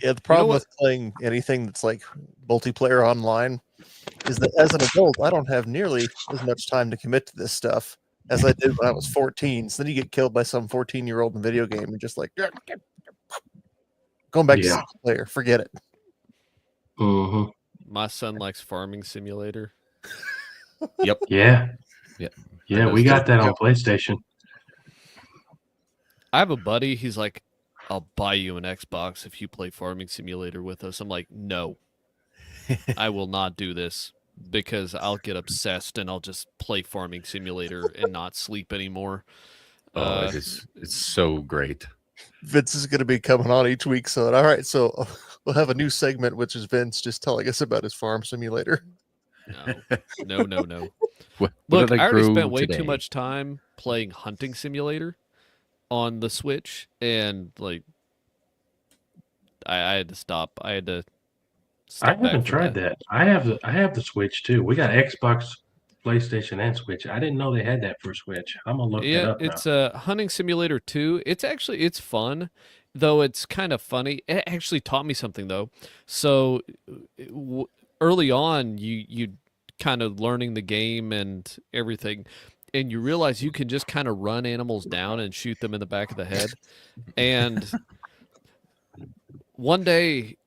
Yeah, the You know problem what? with playing anything that's like multiplayer online is that as an adult, I don't have nearly as much time to commit to this stuff as I did when I was 14. So then you get killed by some 14-year-old in a video game and just like going back to Yeah. single player. Forget it. hmm My son likes Farming Simulator. Yep. Yeah. Yeah. Yeah, we got that on PlayStation. I have a buddy. He's like, "I'll buy you an Xbox if you play Farming Simulator with us." I'm like, "No, I will not do this because I'll get obsessed and I'll just play Farming Simulator and not sleep anymore." Oh, it's so great. Vince is going to be coming on each week. So, all right. So we'll have a new segment, which is Vince just telling us about his farm simulator. No. What Look, did I already grow spent way today? too much time playing Hunting Simulator on the Switch, and like, I had to stop. I had to I step back haven't from tried that. that. I have the Switch too. We got Xbox, PlayStation, and Switch. I didn't know they had that for Switch. I'm gonna look that Yeah, up now. it's a Hunting Simulator 2. It's fun, though it's kind of funny. It actually taught me something though. So early on, you kind of learning the game and everything, and you realize you can just kind of run animals down and shoot them in the back of the head. And one day,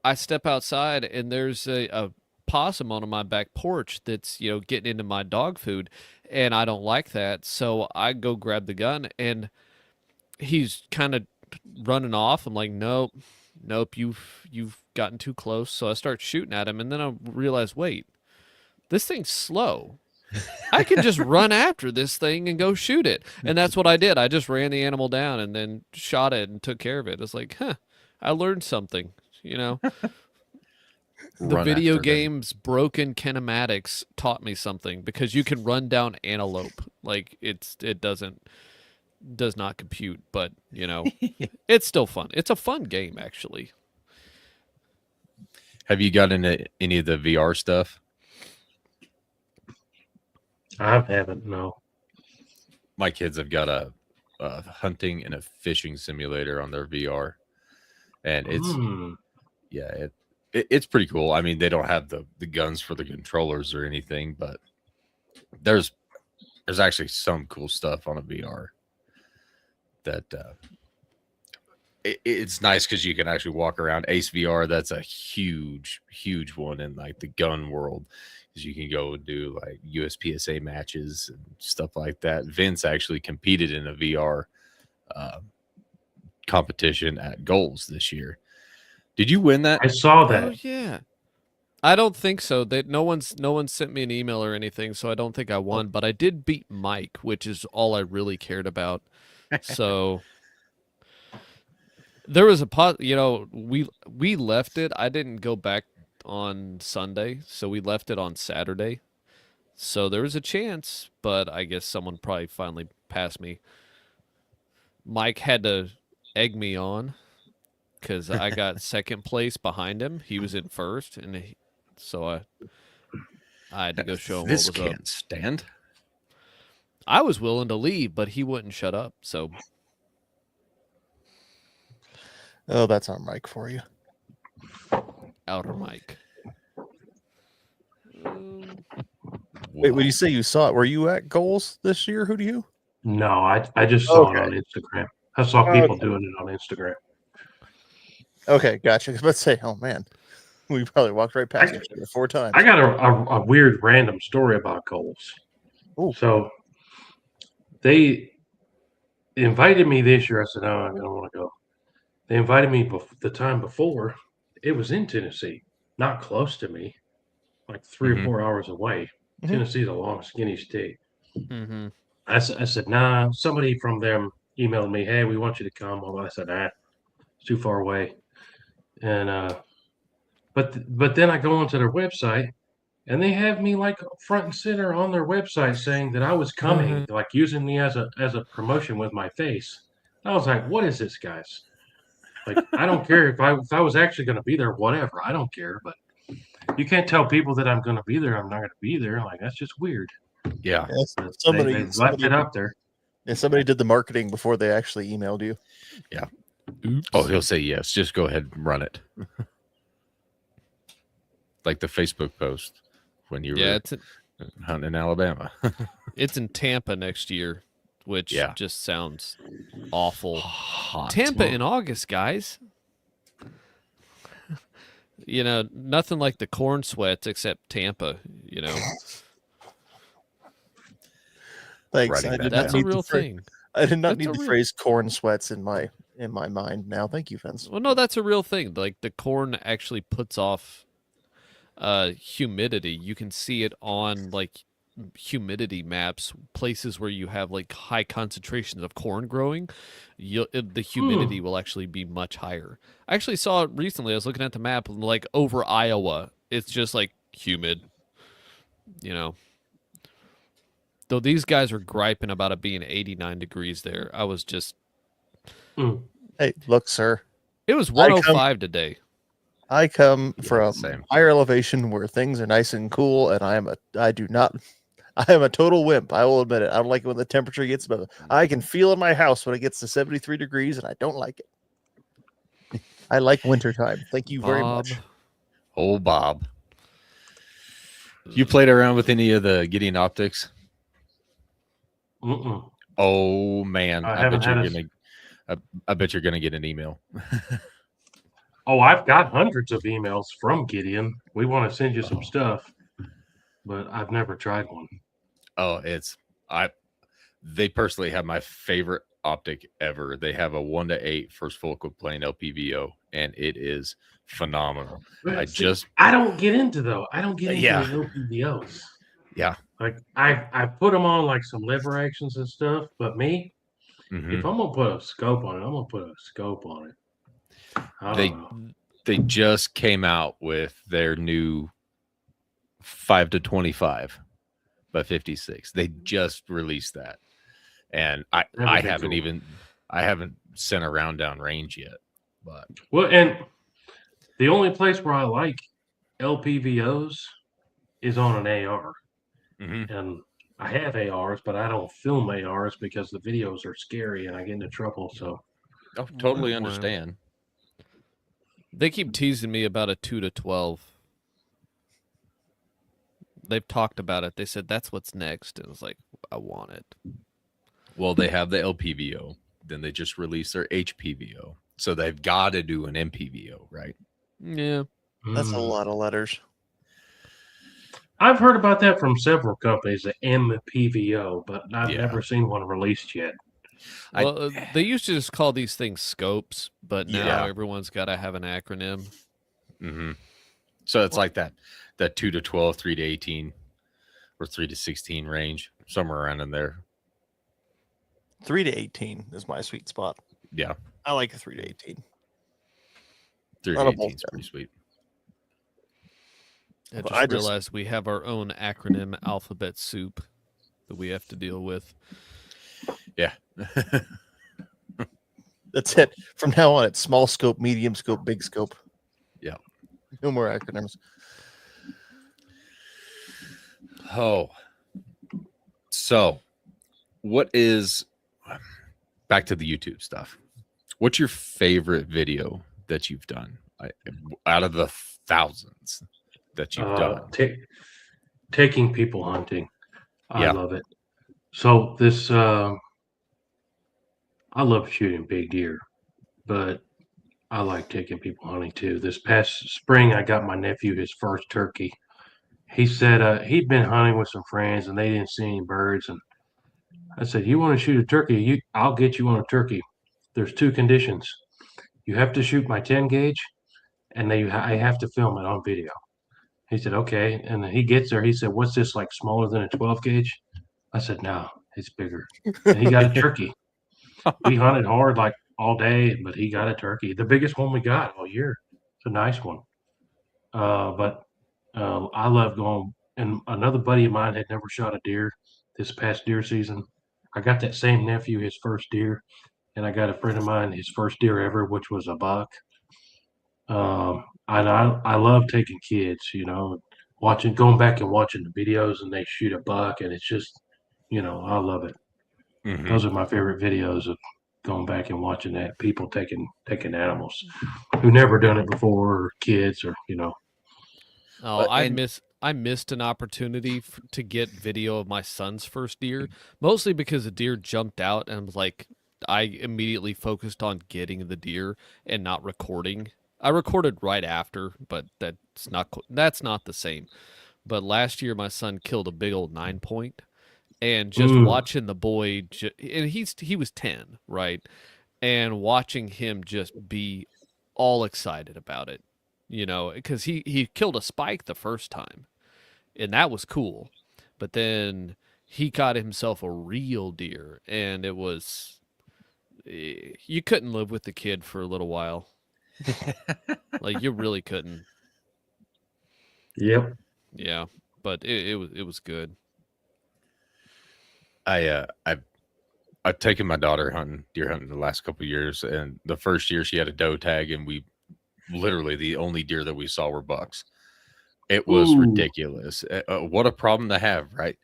I step outside and there's a possum on my back porch that's getting into my dog food, and I don't like that. So I go grab the gun and he's kind of running off. I'm like, nope, you've gotten too close. So I start shooting at him, and then I realize, wait, this thing's slow. I can just run after this thing and go shoot it. And that's what I did. I just ran the animal down and then shot it and took care of it. It's like, I learned something, The Run video after them. game's broken kinematics taught me something because you can run down antelope. Like it does not compute, but it's still fun. It's a fun game actually. Have you got into any of the VR stuff? I haven't. No. My kids have got a hunting and a fishing simulator on their VR, and it's pretty cool. I mean, they don't have the guns for the controllers or anything, but there's actually some cool stuff on a VR that it's nice because you can actually walk around. Ace VR, that's a huge one in like the gun world, because you can go and do like USPSA matches and stuff like that. Vince actually competed in a VR competition at Goals this year. Did you win that? I saw Oh that. yeah. I don't think so. That no one's sent me an email or anything, so I don't think I won. But I did beat Mike, which is all I really cared about. So there was we left it. I didn't go back on Sunday, so we left it on Saturday. So there was a chance, but I guess someone probably finally passed me. Mike had to egg me on because I got second place behind him. He was in first, and so I had to go show him This what was up. can't stand. I was willing to leave, but he wouldn't shut up. So Oh, that's our mic for you. outer Mike. Wait, when you say you saw it, were you at Goals this year? Who do you? No, I just saw it Okay. on Instagram. I saw people doing it on Instagram. Okay, gotcha. I was about to say, oh man, we probably walked right past I- each other 4 times. I got a weird random story about Coles. Ooh. So they invited me this year. I said, "No, I don't want to go." They invited me the time before. It was in Tennessee, not close to me, like 3 or Mhm. 4 hours away. Mhm. Tennessee's a long, skinny state. Mm-hmm. I said, nah. Somebody from them emailed me, hey, we want you to come. Well, I said, nah, it's too far away. And but then I go onto their website and they have me like front and center on their website saying that I was coming, like using me as a promotion with my face. I was like, what is this, guys? Like, I don't care if I was actually going to be there, whatever. I don't care, but you can't tell people that I'm going to be there. I'm not going to be there. Like, that's just weird. Yeah. Yes, But somebody, they left somebody, it up there. yeah, somebody did the marketing before they actually emailed you. Oops. Oh, he'll say yes. Just go ahead and run it. Like the Facebook post when you Yeah, were hunting in Alabama. it's in Tampa next year, which Yeah. just sounds awful. Hot. Tampa in August, guys. You know, nothing like the corn sweats except Tampa, you know. Thanks. Writing I that did That's not a need real the thing. I did not That's need a the real- phrase corn sweats in my mind now. Thank you, Vince. Well, no, that's a real thing. Like the corn actually puts off humidity. You can see it on like humidity maps, places where you have like high concentrations of corn growing. The humidity will actually be much higher. I actually saw it recently. I was looking at the map, like over Iowa, it's just like humid. You know, though these guys are griping about it being 89 degrees there. I was just, Mm. Hey, look, sir. it was 105 today. I come Yeah, from same. higher elevation where things are nice and cool, and I am a total wimp. I will admit it. I don't like it when the temperature gets above. I can feel in my house when it gets to 73 degrees, and I don't like it. I like wintertime. Thank you very Bob. much. Oh, Bob. You played around with any of the Gideon optics? Mm-mm. Oh man, I I haven't bet you're had a- gonna. I bet you're gonna get an email. Oh, I've got hundreds of emails from Gideon. We want to send you some stuff, but I've never tried one. Oh, They personally have my favorite optic ever. They have a 1:8 first focal plane LPVO, and it is phenomenal. But I see, just I don't get into though. I don't get into Yeah. the LPVOs. Yeah. Like I put them on like some lever actions and stuff, but me, Mhm. if I'm gonna put a scope on it, I'm gonna put a scope on it. I They- don't know. They just came out with their new 5-25 by 56. They just released that, and I That would be cool. I haven't sent a round down range yet, but Well, and the only place where I like LPVOs is on an AR. Mhm. And I have ARs, but I don't film ARs because the videos are scary and I get into trouble. So oh, totally Wow. understand. They keep teasing me about a 2-12. They've talked about it. They said that's what's next. And I was like, I want it. Well, they have the LPVO, then they just released their HPVO, so they've got to do an MPVO, right? Yeah. That's a Mm. lot of letters. I've heard about that from several companies, the MPVO, but I've Yeah. never seen one released yet. Well, they used to just call these things scopes, but now Yeah. everyone's got to have an acronym. Mm-hmm. So it's like that 2-12, 3-18, or 3-16 range, somewhere around in there. 3 to 18 is my sweet spot. Yeah, I like a 3 to 18. 3-18 is pretty sweet. I But just realized we have our own acronym alphabet soup that we have to deal with. Yeah. That's it. From now on, it's small scope, medium scope, big scope. Yeah. No more acronyms. Oh, so what is back to the YouTube stuff? What's your favorite video that you've done out of the thousands that you've done? Taking people hunting. I Yeah. love it. So this I love shooting big deer, but I like taking people hunting too. This past spring, I got my nephew his first turkey. He said he'd been hunting with some friends and they didn't see any birds. And I said, "You want to shoot a turkey? I'll get you on a turkey. There's two conditions. You have to shoot my 10 gauge, and I have to film it on video." He said, "Okay." And then he gets there. He said, "What's this, like smaller than a 12 gauge?" I said, "No, it's bigger." And he got a turkey. We hunted hard like all day, but he got a turkey, the biggest one we got all year. It's a nice one. But I love going. And another buddy of mine had never shot a deer this past deer season. I got that same nephew his first deer, and I got a friend of mine his first deer ever, which was a buck. And I love taking kids, going back and watching the videos, and they shoot a buck, and it's just, I love it. Mhm. Those are my favorite videos of going back and watching that people taking animals who never done it before, or kids, or Oh, But- and- I missed an opportunity to get video of my son's first deer, mostly because the deer jumped out and was like, I immediately focused on getting the deer and not recording. I recorded right after, but that's not the same. But last year, my son killed a big old 9-point, and just Ooh. watching the boy, and he was 10, right? And watching him just be all excited about it, because he killed a spike the first time, and that was cool. But then he got himself a real deer, and it was you couldn't live with the kid for a little while. Like you really couldn't. Yep. Yeah, but it was good. I've taken my daughter deer hunting the last couple of years, and the first year she had a doe tag, and we literally the only deer that we saw were bucks. It was Ooh. ridiculous. What a problem to have, right?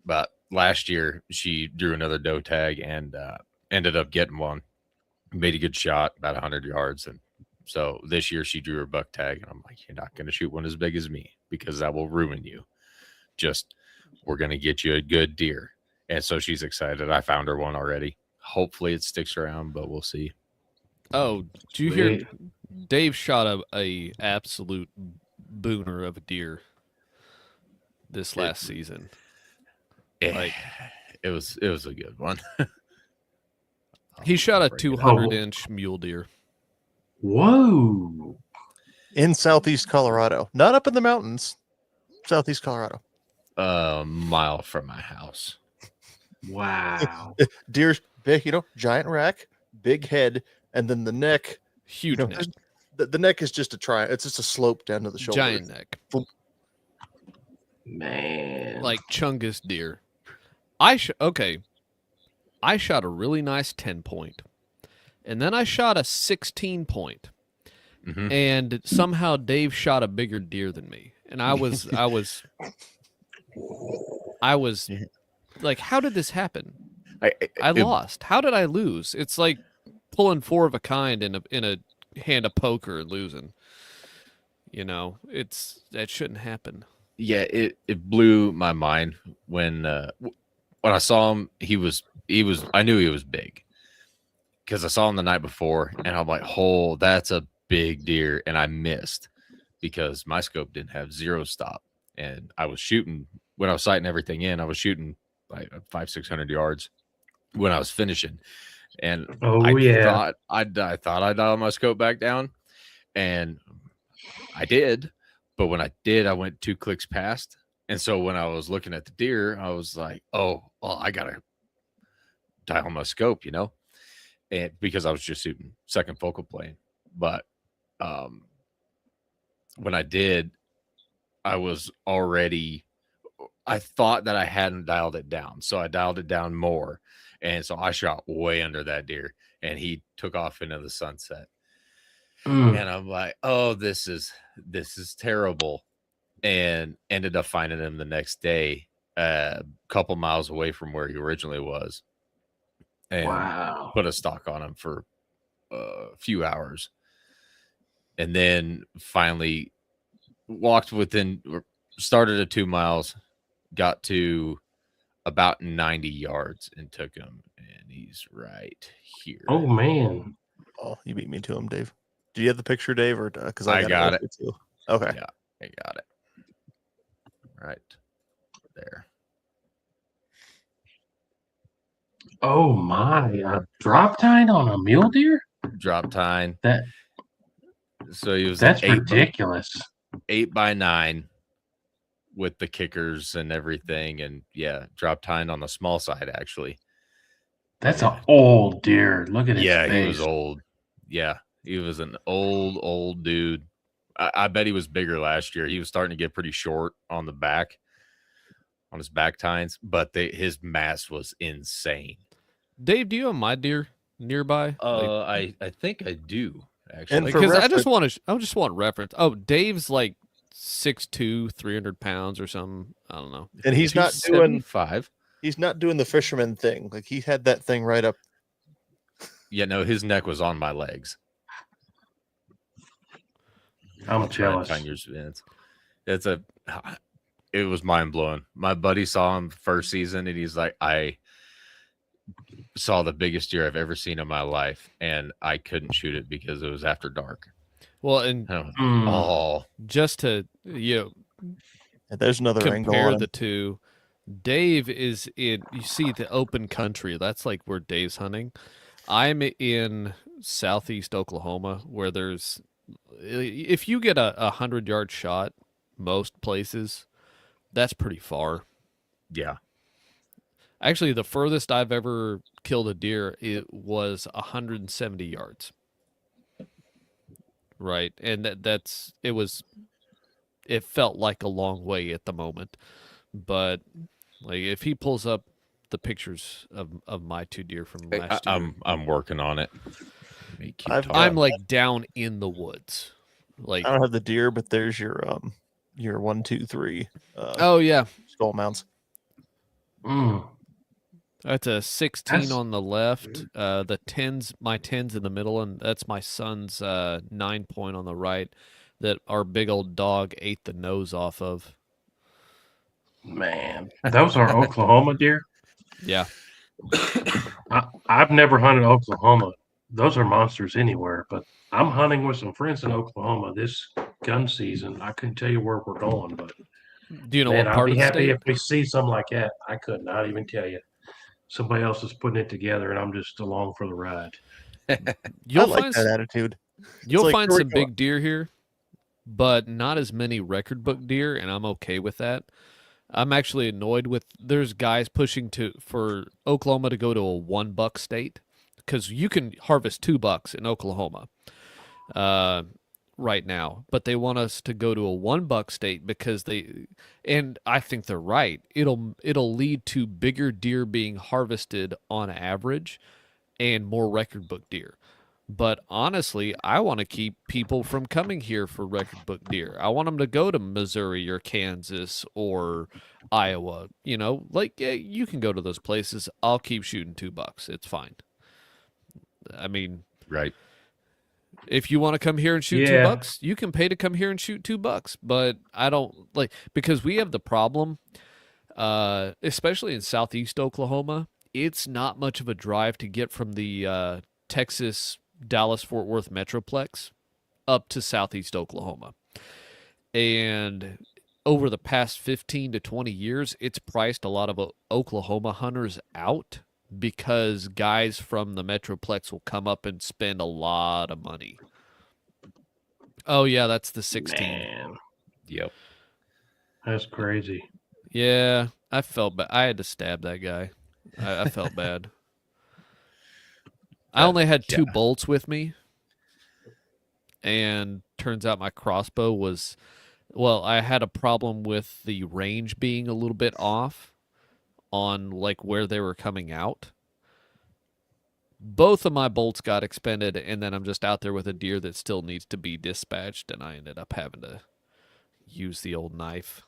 But last year she drew another doe tag and ended up getting one. Made a good shot, about 100 yards, and so this year she drew her buck tag, and I'm like, "You're not going to shoot one as big as me because that will ruin you. We're going to get you a good deer." And so she's excited. I found her one already. Hopefully it sticks around, but we'll see. Oh, do you hear? Sweet. Dave shot a absolute booner of a deer this last season. Like- it was a good one. He shot a I'll bring it up. 200-inch mule deer. Whoa. In southeast Colorado, not up in the mountains. Southeast Colorado. A mile from my house. Wow. Deer's big, giant rack, big head, and then the neck. Huge You know, neck, the neck is just it's just a slope down to the shoulder. giant neck, Man. like Chungus deer. Okay. I shot a really nice 10-point, and then I shot a 16-point, Mhm. and somehow Dave shot a bigger deer than me, and I was like, how did this happen? I lost. How did I lose? It's like pulling 4 of a kind in a hand of poker and losing. That shouldn't happen. Yeah, it blew my mind when I saw him. I knew he was big because I saw him the night before, and I'm like, "Oh, that's a big deer," and I missed because my scope didn't have zero stop, and I was shooting when I was sighting everything in. I was shooting like 500-600 yards when I was finishing, and Oh, yeah. I thought I dialed my scope back down, and I did, but when I did, I went 2 clicks past. And so when I was looking at the deer, I was like, "Oh, well, I gotta dial my scope," and because I was just shooting second focal plane. But when I did, I was already. I thought that I hadn't dialed it down, so I dialed it down more, and so I shot way under that deer, and he took off into the sunset. Mm. And I'm like, "Oh, this is terrible," and ended up finding him the next day, a couple miles away from where he originally was, and Wow. put a stock on him for a few hours, and then finally started at 2 miles, got to about 90 yards and took him, and he's right here. Oh man. Oh, you beat me to him, Dave. Do you have the picture, Dave, or because I got it too? Okay. Yeah, I got it. Right there. Oh my. A drop tine on a mule deer? Drop tine. That So he was that's an ridiculous. 8x9 with the kickers and everything, and yeah, drop tine on the small side actually. That's an old deer. Look at his Yeah, face. he was old. Yeah, he was an old dude. I bet he was bigger last year. He was starting to get pretty short on the back, on his back tines, but his mass was insane. Dave, do you have my deer nearby? I think I do actually. for Because I reference- just want reference. Oh, Dave's like 6'2", 300 pounds or something. I don't know. And he's not doing 5. he's not doing the fisherman thing. Like he had that thing right up. Yeah, no, his neck was on my legs. I'm I'll try and jealous. find yours, Vince. It was mind blowing. My buddy saw him first season, and he's like, I saw the biggest deer I've ever seen in my life, and I couldn't shoot it because it was after dark. Well, and Oh, just to There's another angle. compare On the him. two, Dave is in. You see the open country. That's like where Dave's hunting. I'm in southeast Oklahoma, where there's. If you get a 100-yard shot, most places, that's pretty far. yeah. Actually, the furthest I've ever killed a deer, it was 170 yards. Right, and it felt like a long way at the moment, but like if he pulls up the pictures of my two deer from last year, I'm working on it. Let me keep I've- talking. I'm like down in the woods, like I don't have the deer, but there's your 1, 2, 3 oh yeah, skull mounts. that's a 16 That's- on the left, the my 10's in the middle, and that's my son's 9-point on the right that our big old dog ate the nose off of. Man, those are Oklahoma deer. Yeah. I've never hunted Oklahoma. Those are monsters anywhere, but I'm hunting with some friends in Oklahoma this gun season. I couldn't tell you where we're going, but Do you know man, what I'd part be of the happy state? if we see something like that. I could not even tell you. Somebody else is putting it together, and I'm just along for the ride. You'll I like find that attitude. You'll like, find here we some go. big deer here, but not as many record book deer, and I'm okay with that. I'm actually annoyed with there's guys pushing for Oklahoma to go to a $1 state because you can harvest $2 in Oklahoma right now, but they want us to go to a $1 state because and I think they're right. It'll lead to bigger deer being harvested on average and more record book deer. But honestly, I want to keep people from coming here for record book deer. I want them to go to Missouri or Kansas or Iowa. You know, like yeah, you can go to those places. I'll keep shooting $2. It's fine. I mean, Right. if you want to come here and shoot Yeah. $2, you can pay to come here and shoot $2. But I don't because we have the problem, especially in southeast Oklahoma. It's not much of a drive to get from the Texas, Dallas-Fort Worth Metroplex up to southeast Oklahoma. And over the past 15 to 20 years, it's priced a lot of Oklahoma hunters out because guys from the Metroplex will come up and spend a lot of money. Oh, yeah, that's the 16. Man, Yep. that's crazy. Yeah, I felt bad. I had to stab that guy. I felt bad. I only had 2 bolts with me, and turns out my crossbow was, well, I had a problem with the range being a little bit off on like where they were coming out. Both of my bolts got expended, and then I'm just out there with a deer that still needs to be dispatched, and I ended up having to use the old knife.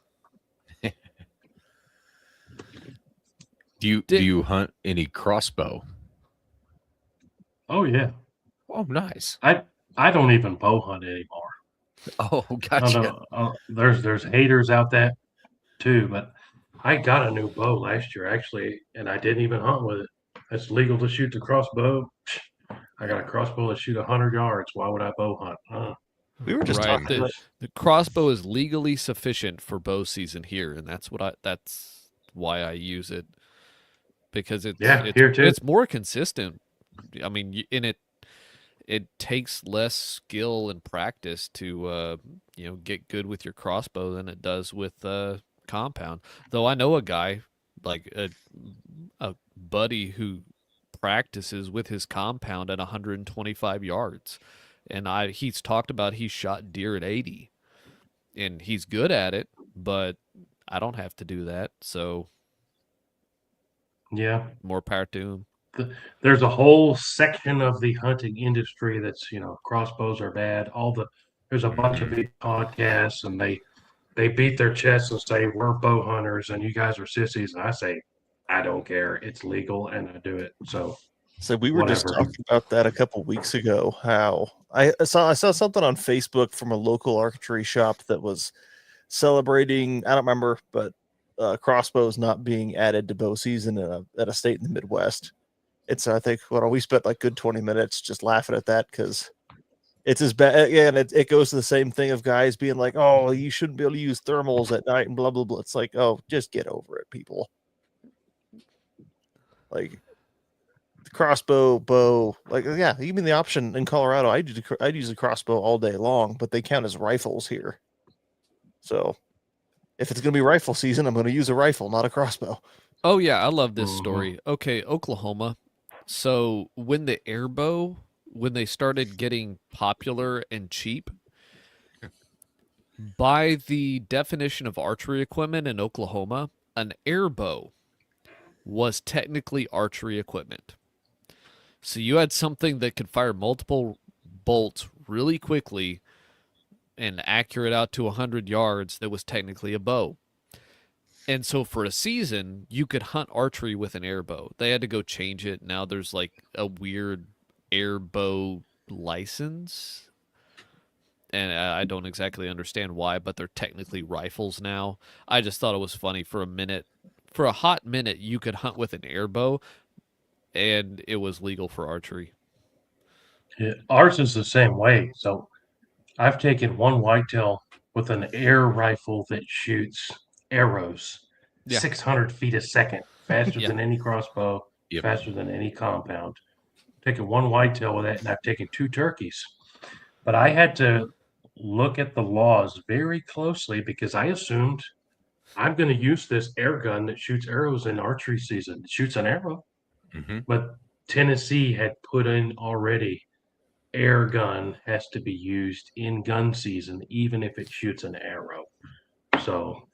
Do you hunt any crossbow? Oh yeah, Oh, nice. I don't even bow hunt anymore. Oh, I gotcha. know, there's haters out there too, but I got a new bow last year actually, and I didn't even hunt with it. It's legal to shoot the crossbow. I got a crossbow that shoot 100 yards. Why would I bow hunt? We were just Right. talking about The crossbow is legally sufficient for bow season here, and that's why I use it, because Yeah, here too. it's more consistent. I mean, it takes less skill and practice to get good with your crossbow than it does with compound. Though I know a guy, like a buddy, who practices with his compound at 125 yards, and he's talked about he shot deer at 80, and he's good at it, but I don't have to do that, so Yeah. more power to him. There's a whole section of the hunting industry that's, crossbows are bad. There's a bunch of big podcasts, and they beat their chests and say we're bow hunters and you guys are sissies. And I say, I don't care. It's legal and I do it. So So we were just whatever. talking about that a couple weeks ago. How I saw something on Facebook from a local archery shop that was celebrating. I don't remember, but crossbows not being added to bow season at a state in the Midwest. It's I think we spent like good 20 minutes just laughing at that because it's as bad. Again, it goes to the same thing of guys being like, "Oh, you shouldn't be able to use thermals at night," and blah blah blah. It's like, oh, just get over it, people. Like the crossbow, bow, like yeah, even the option in Colorado, I'd use a crossbow all day long, but they count as rifles here. So if it's gonna be rifle season, I'm gonna use a rifle, not a crossbow. Oh yeah, I love this story. Okay, Oklahoma. So when they started getting popular and cheap, by the definition of archery equipment in Oklahoma, an air bow was technically archery equipment. So you had something that could fire multiple bolts really quickly and accurate out to 100 yards that was technically a bow. And so for a season, you could hunt archery with an air bow. They had to go change it. Now there's like a weird air bow license. And I don't exactly understand why, but they're technically rifles now. I just thought it was funny for a minute. For a hot minute, you could hunt with an air bow, and it was legal for archery. Yeah, ours is the same way. So I've taken one whitetail with an air rifle that shoots arrows Yeah. 600 feet a second, faster Yeah. than any crossbow, Yep. faster than any compound. Taken one whitetail with that, and I've taken 2 turkeys. But I had to look at the laws very closely because I assumed I'm going to use this air gun that shoots arrows in archery season. It shoots an arrow, but Tennessee had put in already air gun has to be used in gun season, even if it shoots an arrow. So,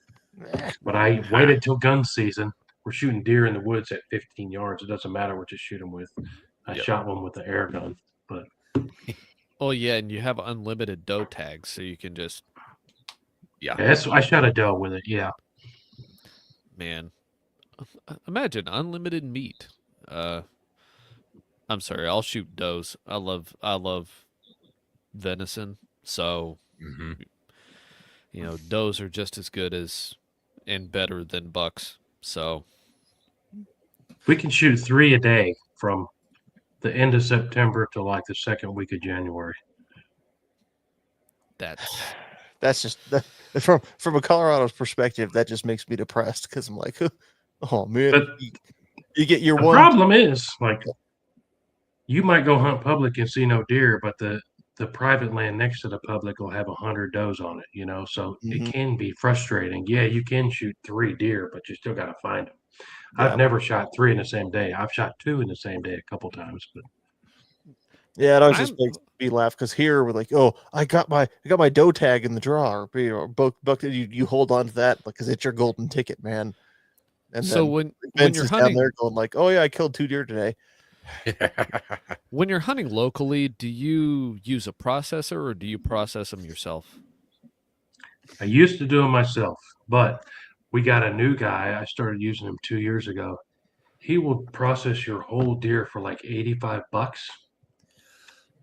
but I waited till gun season. We're shooting deer in the woods at 15 yards. It doesn't matter what you shoot them with. I shot one with the air gun, but Oh yeah, and you have unlimited doe tags, so you can just I shot a doe with it. Yeah, man. Imagine unlimited meat. I'm sorry, I'll shoot does. I love venison, so does are just as good as and better than bucks. So we can shoot 3 a day from the end of September to like the second week of January. That's just from a Colorado's perspective. That just makes me depressed because I'm like, oh man, But you get your the one. problem is like you might go hunt public and see no deer, but the private land next to the public will have 100 does on it, so it can be frustrating. Yeah, you can shoot 3 deer, but you still got to find them. Yeah. I've never shot 3 in the same day. I've shot 2 in the same day a couple times, but yeah, it always just makes me laugh because here we're like, oh, I got my doe tag in the draw, or buck. You hold on to that because it's your golden ticket, man. And so then when you're hunting down there going like, oh yeah, I killed 2 deer today. When you're hunting locally, do you use a processor or do you process them yourself? I used to do them myself, but we got a new guy. I started using him 2 years ago. He will process your whole deer for like $85.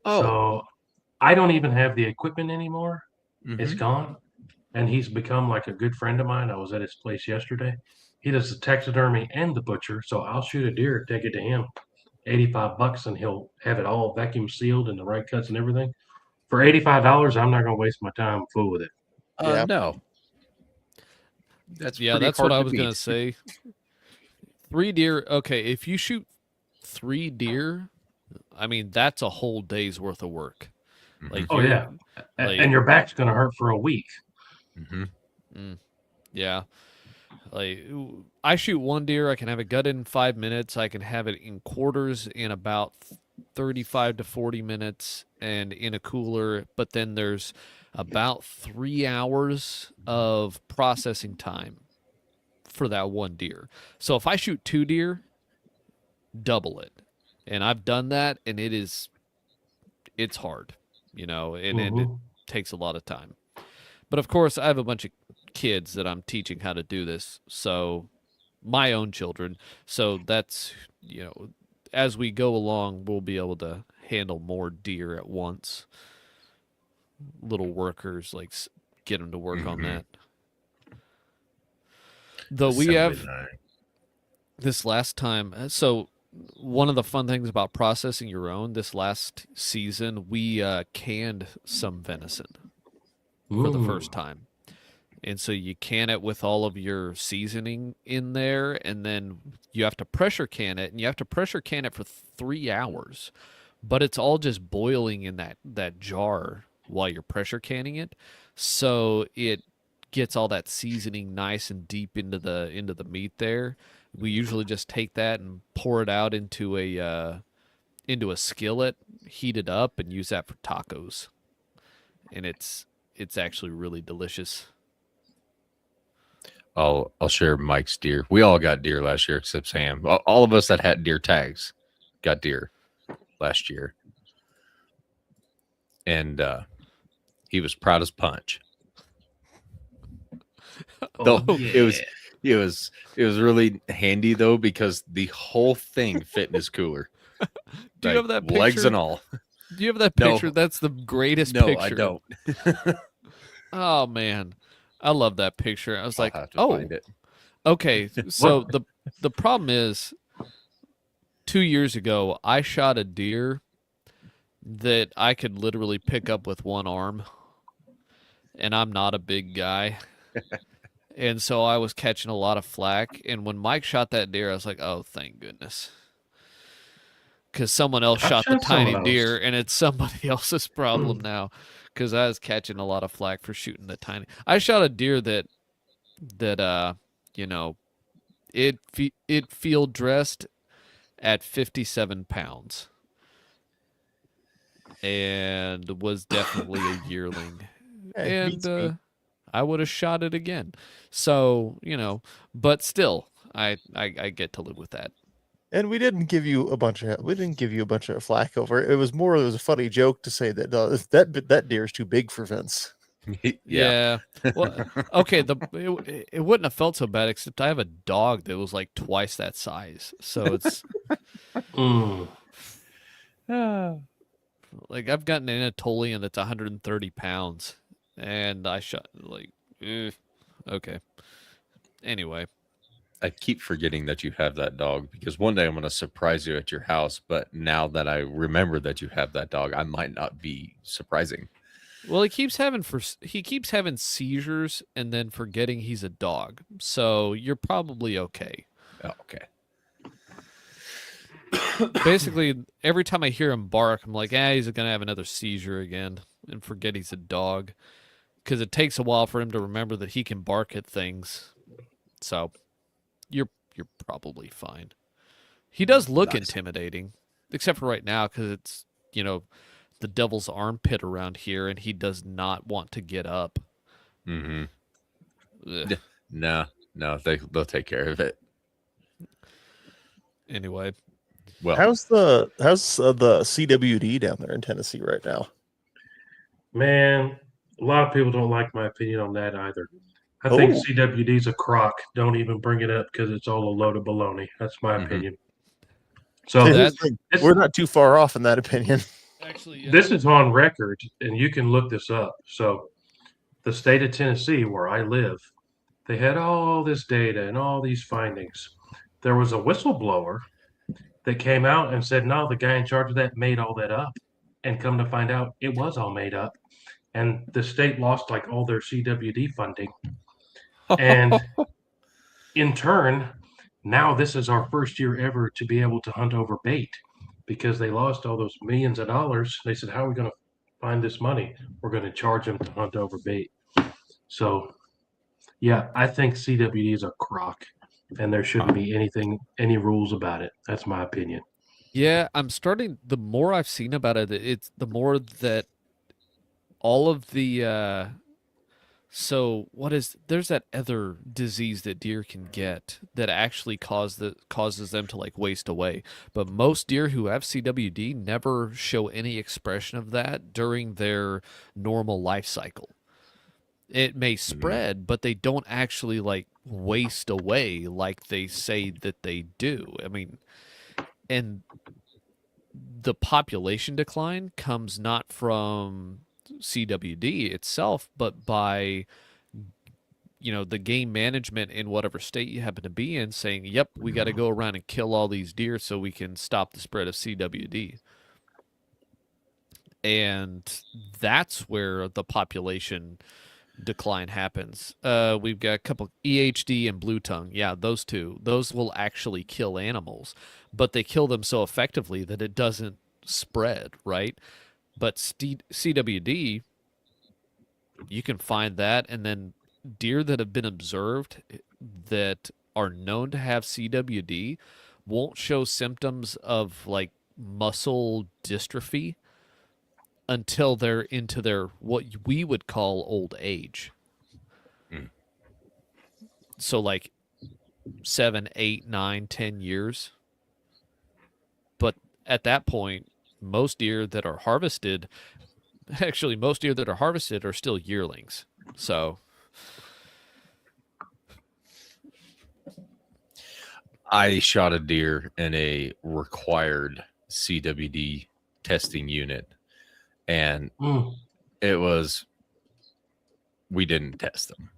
Oh. So I don't even have the equipment anymore. It's gone. And he's become like a good friend of mine. I was at his place yesterday. he does the taxidermy and the butcher. So I'll shoot a deer, take it to him, $85, and he'll have it all vacuum sealed and the right cuts and everything. For $85, I'm not going to waste my time fool with it. Yeah. No. That's Yeah, pretty that's hard what I to was beat. gonna say. 3 deer. Okay, if you shoot 3 deer, I mean that's a whole day's worth of work. Mhm. Like, Oh, you're, yeah. like, And your back's going to hurt for a week. yeah. Like, I shoot 1 deer, I can have it gutted in 5 minutes. I can have it in quarters in about 35 to 40 minutes, and in a cooler. But then there's about 3 hours of processing time for that 1 deer. So if I shoot 2 deer, double it. And I've done that, and it's hard, and it Mhm. takes a lot of time. But of course, I have a bunch of kids that I'm teaching how to do this. So my own children. So that's, as we go along, we'll be able to handle more deer at once. Little workers, like, get them to work on that. Though we have Assembly line. this last time. So one of the fun things about processing your own, this last season, we canned some venison for the Ooh. first time. And so you can it with all of your seasoning in there, and then you have to pressure can it, and you have to pressure can it for 3 hours. But it's all just boiling in that jar while you're pressure canning it. So it gets all that seasoning nice and deep into the meat there. We usually just take that and pour it out into a skillet, heat it up, and use that for tacos. And it's actually really delicious. I'll share Mike's deer. We all got deer last year except Sam. All of us that had deer tags got deer last year. And he was proud as punch. Though it was really handy though, because the whole thing fit in his cooler. Do you have that legs picture? and all? Do you have that No. picture? That's the greatest No, picture. I don't. Oh man, I love that picture. I was like, I'll have to oh, find it. okay. So the problem is, 2 years ago, I shot a deer that I could literally pick up with one arm, and I'm not a big guy. And so I was catching a lot of flack. And when Mike shot that deer, I was like, oh, thank goodness. Because someone else I shot the shot tiny someone deer, else. and it's somebody else's problem now. Because I was catching a lot of flack for shooting the tiny. I shot a deer that it field dressed at 57 pounds. And was definitely a yearling. Hey, beats me. And I would have shot it again. So, but still, I get to live with that. And we didn't give you a bunch of flack over it. It was a funny joke to say that that deer is too big for Vince. Yeah. Well, okay, it wouldn't have felt so bad, except I have a dog that was like twice that size. So it's like I've got an Anatolian that's 130 pounds, and I shot okay. Anyway, I keep forgetting that you have that dog, because one day I'm going to surprise you at your house. But now that I remember that you have that dog, I might not be surprising. well, he keeps having seizures and then forgetting he's a dog. So you're probably okay. Oh, okay. Basically, every time I hear him bark, I'm like, he's gonna have another seizure again and forget he's a dog. Because it takes a while for him to remember that he can bark at things. So you're probably fine. He does look Nice. intimidating, except for right now, because it's the devil's armpit around here, and he does not want to get up. Mm-hmm. Ugh. No, they'll take care of it. Anyway, Well, How's the CWD down there in Tennessee right now? Man, a lot of people don't like my opinion on that either. I think Oh. CWD's a crock. Don't even bring it up because it's all a load of baloney. That's my Mhm. opinion. So See, that- here's the thing. We're not too far off in that opinion. actually, this is on record, and you can look this up. So the state of Tennessee, where I live, They had all this data and all these findings. There was a whistleblower that came out and said, no, the guy in charge of that made all that up. And come to find out, it was all made up. And the state lost like all their CWD funding. And in turn, now this is our first year ever to be able to hunt over bait because they lost all those millions of dollars. They said, how are we going to find this money? We're going to charge them to hunt over bait. So, yeah, I think CWD is a crock and there shouldn't be any rules about it. That's my opinion. Yeah, I'm starting. The more I've seen about it, it's the more that all of the so what is there's that other disease that deer can get that actually causes them to like waste away. But most deer who have CWD never show any expression of that during their normal life cycle. It may spread, but they don't actually like waste away like they say that they do. I mean, and the population decline comes not from CWD itself, but by the game management in whatever state you happen to be in saying, yep, we got to go around and kill all these deer so we can stop the spread of CWD. And that's where the population decline happens. We've got a couple EHD and blue tongue. Yeah, those two. Those will actually kill animals, but they kill them so effectively that it doesn't spread, right? But CWD, you can find that, and then deer that have been observed that are known to have CWD won't show symptoms of like muscle dystrophy until they're into their what we would call old age. So like 7, 8, 9, 10 years. But at that point, most deer that are harvested are still yearlings. So I shot a deer in a required CWD testing unit, and we didn't test them.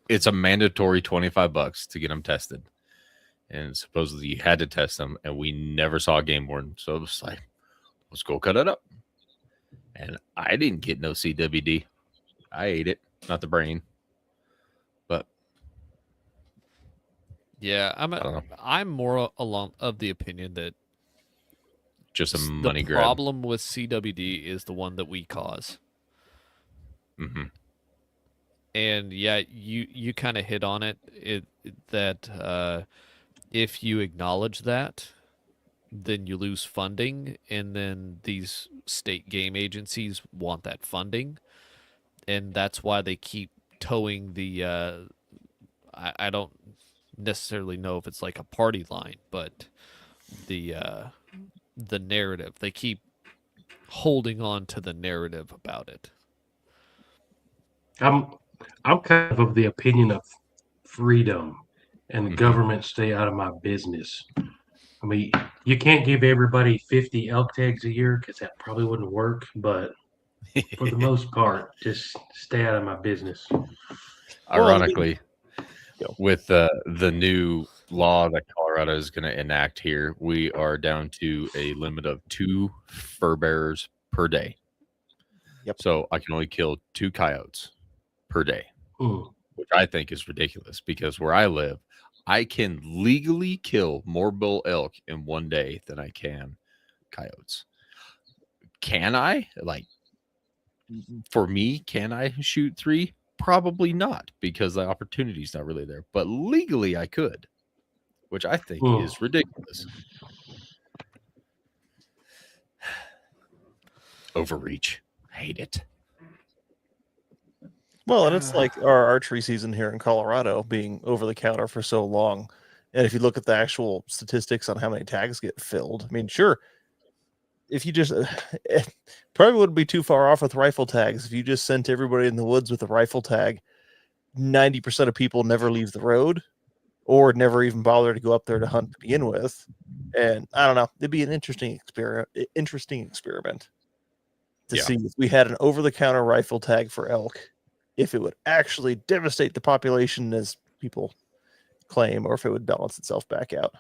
It's a mandatory $25 to get them tested, and supposedly you had to test them, and we never saw a game warden. So it was like, let's go cut it up. And I didn't get no CWD. I ate it, not the brain. But yeah, I'm more along of the opinion that just a money grab. The problem with CWD is the one that we cause. Mm-hmm. And yeah, you kind of hit on it that if you acknowledge that, then you lose funding, and then these state game agencies want that funding, and that's why they keep towing the I don't necessarily know if it's like a party line, but the narrative. They keep holding on to the narrative about it. I'm kind of the opinion of freedom and government stay out of my business. I mean, you can't give everybody 50 elk tags a year because that probably wouldn't work. But for the most part, just stay out of my business. Ironically, with the new law that Colorado is going to enact here, we are down to a limit of 2 fur bearers per day. Yep. So I can only kill 2 coyotes per day, which I think is ridiculous because where I live, I can legally kill more bull elk in one day than I can coyotes. Can I? Like, for me, can I shoot 3? Probably not, because the opportunity is not really there. But legally, I could, which I think is ridiculous. Overreach. Hate it. Well, and it's like our archery season here in Colorado being over the counter for so long. And if you look at the actual statistics on how many tags get filled, I mean, sure, if you just it probably wouldn't be too far off with rifle tags. If you just sent everybody in the woods with a rifle tag, 90% of people never leave the road or never even bother to go up there to hunt to begin with. And I don't know, it'd be an interesting experiment to see if we had an over-the-counter rifle tag for elk if it would actually devastate the population as people claim, or if it would balance itself back out.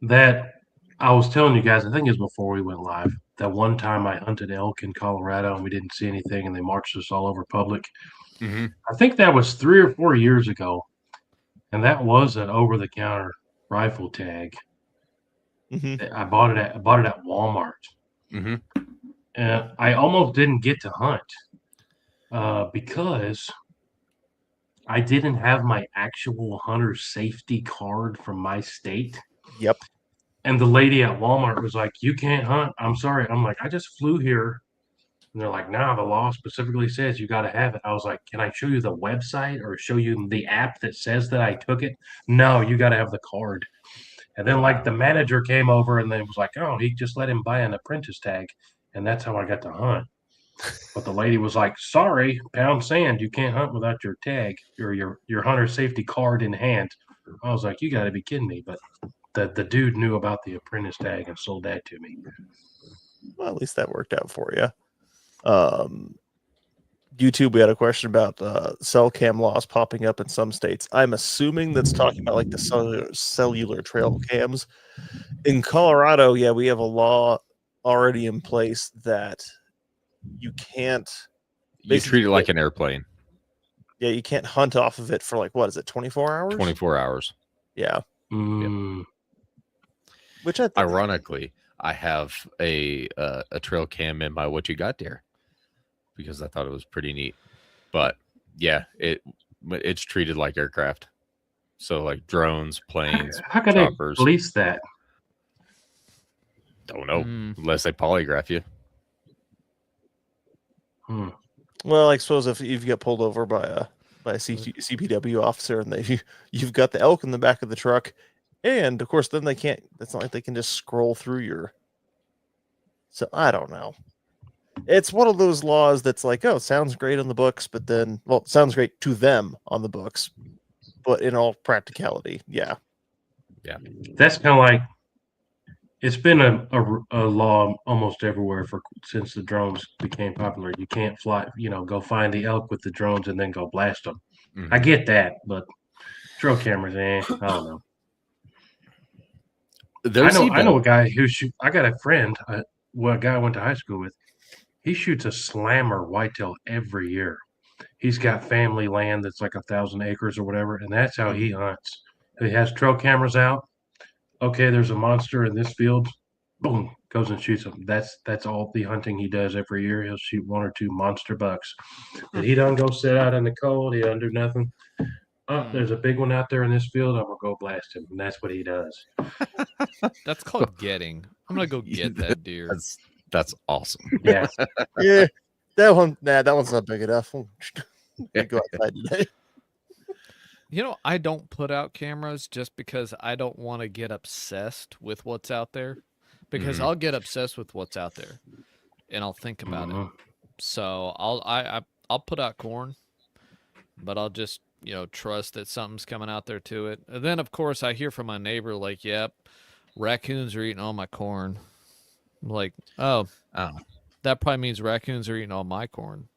That I was telling you guys, I think it was before we went live. That one time I hunted elk in Colorado and we didn't see anything, and they marched us all over public. Mm-hmm. I think that was 3 or 4 years ago, and that was an over-the-counter rifle tag. Mm-hmm. I bought it at Walmart, Mm-hmm. and I almost didn't get to hunt because I didn't have my actual hunter safety card from my state. Yep. And the lady at Walmart was like, "You can't hunt." I'm sorry. I'm like, "I just flew here." And they're like, "No, the law specifically says you got to have it." I was like, "Can I show you the website or show you the app that says that I took it?" "No, you got to have the card." And then like the manager came over and they was like, "Oh, he just let him buy an apprentice tag." And that's how I got to hunt. But the lady was like, "Sorry, pound sand, you can't hunt without your tag or your hunter safety card in hand." I was like, "You got to be kidding me!" But the dude knew about the apprentice tag and sold that to me. Well, at least that worked out for you. YouTube, we had a question about cell cam laws popping up in some states. I'm assuming that's talking about like the cellular trail cams. In Colorado, yeah, we have a law already in place that you can't. You treat it like an airplane. Yeah, you can't hunt off of it for like, what is it, 24 hours? 24 hours. Yeah. Mm. Which Ironically, I have a trail cam in my What You Got There because I thought it was pretty neat. But yeah, it's treated like aircraft. So like drones, planes, How can choppers. they police that? Don't know unless they polygraph you. Well, I suppose if you get pulled over by a CPW officer and you've got the elk in the back of the truck, and of course then they can't. It's not like they can just scroll through your. So I don't know. It's one of those laws that's like, oh, it sounds great on the books, but then, well, it sounds great to them on the books, but in all practicality, yeah. That's kind of like it's been a law almost everywhere since the drones became popular. You can't fly, go find the elk with the drones and then go blast them. Mm-hmm. I get that, but trail cameras, I don't know. I know a guy who I got a friend, a guy I went to high school with. He shoots a slammer whitetail every year. He's got family land that's like 1,000 acres or whatever, and that's how he hunts. He has trail cameras out. Okay, there's a monster in this field. Boom, goes and shoots them. That's all the hunting he does every year. He'll shoot 1 or 2 monster bucks. But he doesn't go sit out in the cold. He doesn't do nothing. Oh, there's a big one out there in this field. I'm gonna go blast him, and that's what he does. That's called getting. I'm gonna go get that deer. That's awesome. Yeah, Yeah, that one. Nah, that one's not big enough. Go outside today. I don't put out cameras just because I don't want to get obsessed with what's out there. Because I'll get obsessed with what's out there, and I'll think about it. So I'll put out corn, but I'll just trust that something's coming out there to it. And then of course I hear from my neighbor like, "Yep, raccoons are eating all my corn." I'm like, oh, that probably means raccoons are eating all my corn.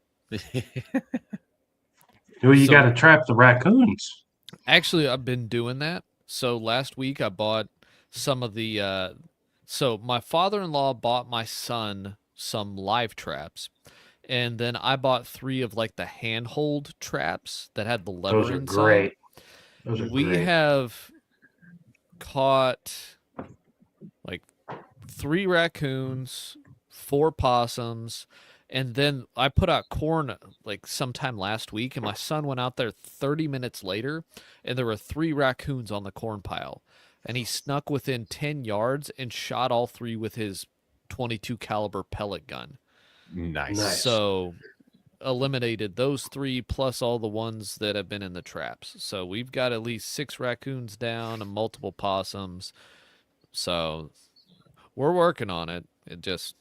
Well, you got to trap the raccoons. Actually, I've been doing that. So last week I bought some of the. So my father-in-law bought my son some live traps, and then I bought 3 of like the handhold traps that had the lever Those are inside. great. We have caught like 3 raccoons, 4 possums, and then I put out corn like sometime last week, and my son went out there 30 minutes later, and there were 3 raccoons on the corn pile, and he snuck within 10 yards and shot all 3 with his 22 caliber pellet gun. Nice. So eliminated those 3 plus all the ones that have been in the traps. So we've got at least 6 raccoons down and multiple possums. So we're working on it. It just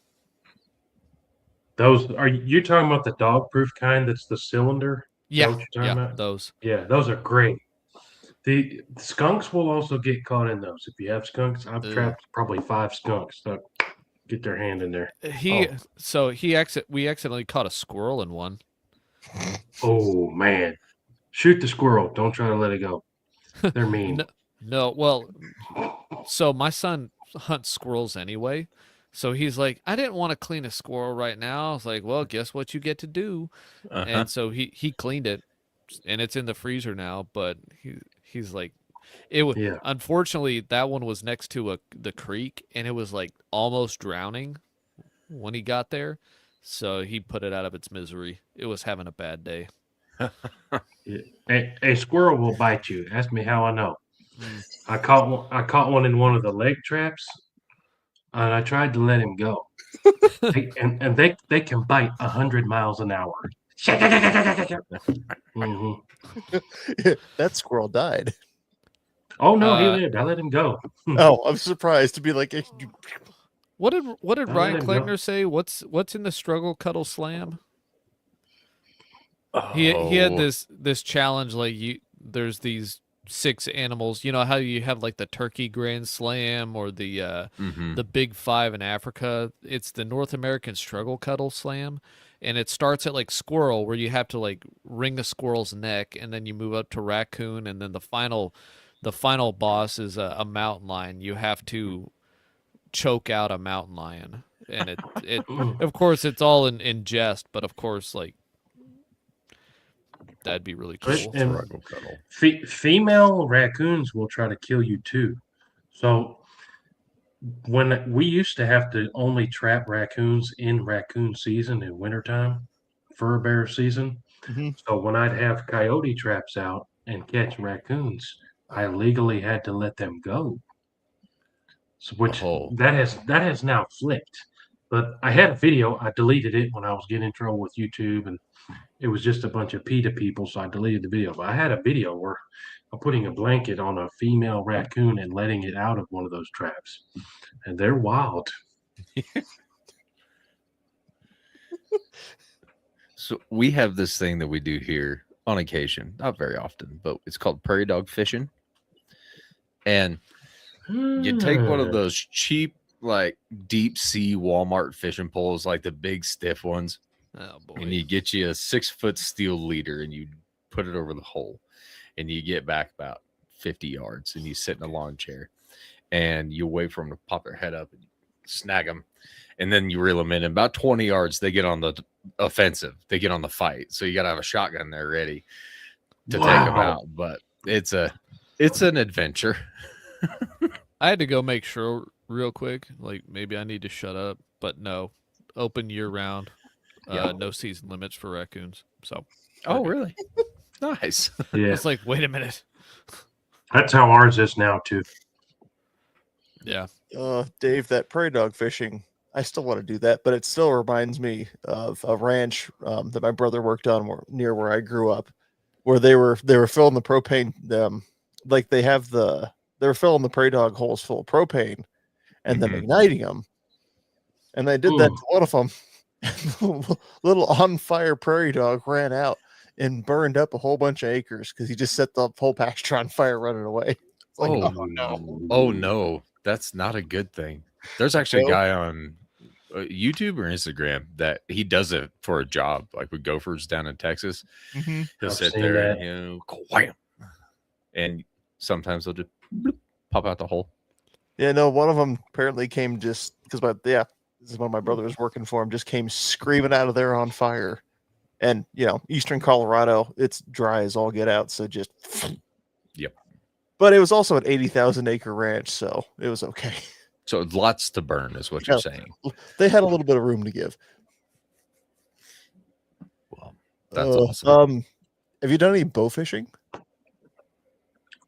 Those are you talking about the dog proof kind that's the cylinder? Is that what you're talking about? Those. Yeah, those are great. The skunks will also get caught in those. If you have skunks, I've trapped probably 5 skunks that get their hand in there. We accidentally caught a squirrel in one. Oh man, shoot the squirrel. Don't try to let it go. They're mean. No, well, so my son hunts squirrels anyway. So he's like, I didn't want to clean a squirrel right now. I was like, well, guess what you get to do. Uh-huh. And so he cleaned it, and it's in the freezer now. But he's like, it was Yeah. unfortunately that one was next to the creek, and it was like almost drowning when he got there. So he put it out of its misery. It was having a bad day. A squirrel will bite you. Ask me how I know. Mm. I caught one in one of the leg traps, and I tried to let him go. And they can bite 100 miles an hour. Mhm. That squirrel died. Oh no, he Uh, lived. I let him go. Oh, I'm surprised to be like, What did I'll Ryan let him go. Kleckner say? What's in the struggle cuddle slam? He had Oh, this challenge like there's these 6 animals. You know how you have like the turkey grand slam or mhm. the big 5 in Africa. It's the North American struggle cuddle slam, and it starts at like squirrel where you have to like wring a squirrel's neck, and then you move up to raccoon, and then the final boss is a mountain lion. You have to choke out a mountain lion, and it of course it's all in jest, but of course like that'd be really cool. And Struggle cuddle. female raccoons will try to kill you too. So when we used to have to only trap raccoons in raccoon season in wintertime, fur bear season. Mhm. So when I'd have coyote traps out and catch raccoons, I legally had to let them go. So which Oh, that has now flipped. But I had a video. I deleted it when I was getting in trouble with YouTube, and it was just a bunch of PETA people, so I deleted the video. But I had a video where I'm putting a blanket on a female raccoon and letting it out of one of those traps, and they're wild. so we have this thing that we do here on occasion, not very often, but it's called prairie dog fishing. And you take one of those cheap, like deep sea Walmart fishing poles, like the big stiff ones, Oh boy. and you get you a 6-foot steel leader and you put it over the hole, and you get back about 50 yards, and you sit in a lawn chair, and you wait for them to pop their head up and snag them, and then you reel them in. And about 20 yards, they get on the offensive. They get on the fight. So you got to have a shotgun there ready to take them out. But it's an adventure. I had to go make sure real quick. Like maybe I need to shut up, but no, open year round. Yeah. No season limits for raccoons. So. Oh, really? Nice. Yeah, It's like, wait a minute. that's how ours is now too. Yeah. Dave, that prairie dog fishing, I still want to do that, but it still reminds me of a ranch that my brother worked on near where I grew up, where they were filling the propane, like they were filling the prairie dog holes full of propane, and then Mhm. igniting them, and they did that to one of them. Little on fire prairie dog ran out and burned up a whole bunch of acres because he just set the whole pasture on fire running away. It's like, Oh, no. Oh, no. That's not a good thing. There's actually a No. guy on YouTube or Instagram that he does it for a job, like with gophers down in Texas. Mhm. He'll I've sit seen there that. and wham, and sometimes they'll just bloop, pop out the hole. Yeah, no, one of them apparently came just because this is when my brother was working for him, just came screaming out of there on fire. And, eastern Colorado, it's dry as all get out. So just. Yep. But it was also an 80,000 acre ranch. So it was okay. So lots to burn is what you're saying. They had a little bit of room to give. Well, that's awesome. Have you done any bow fishing?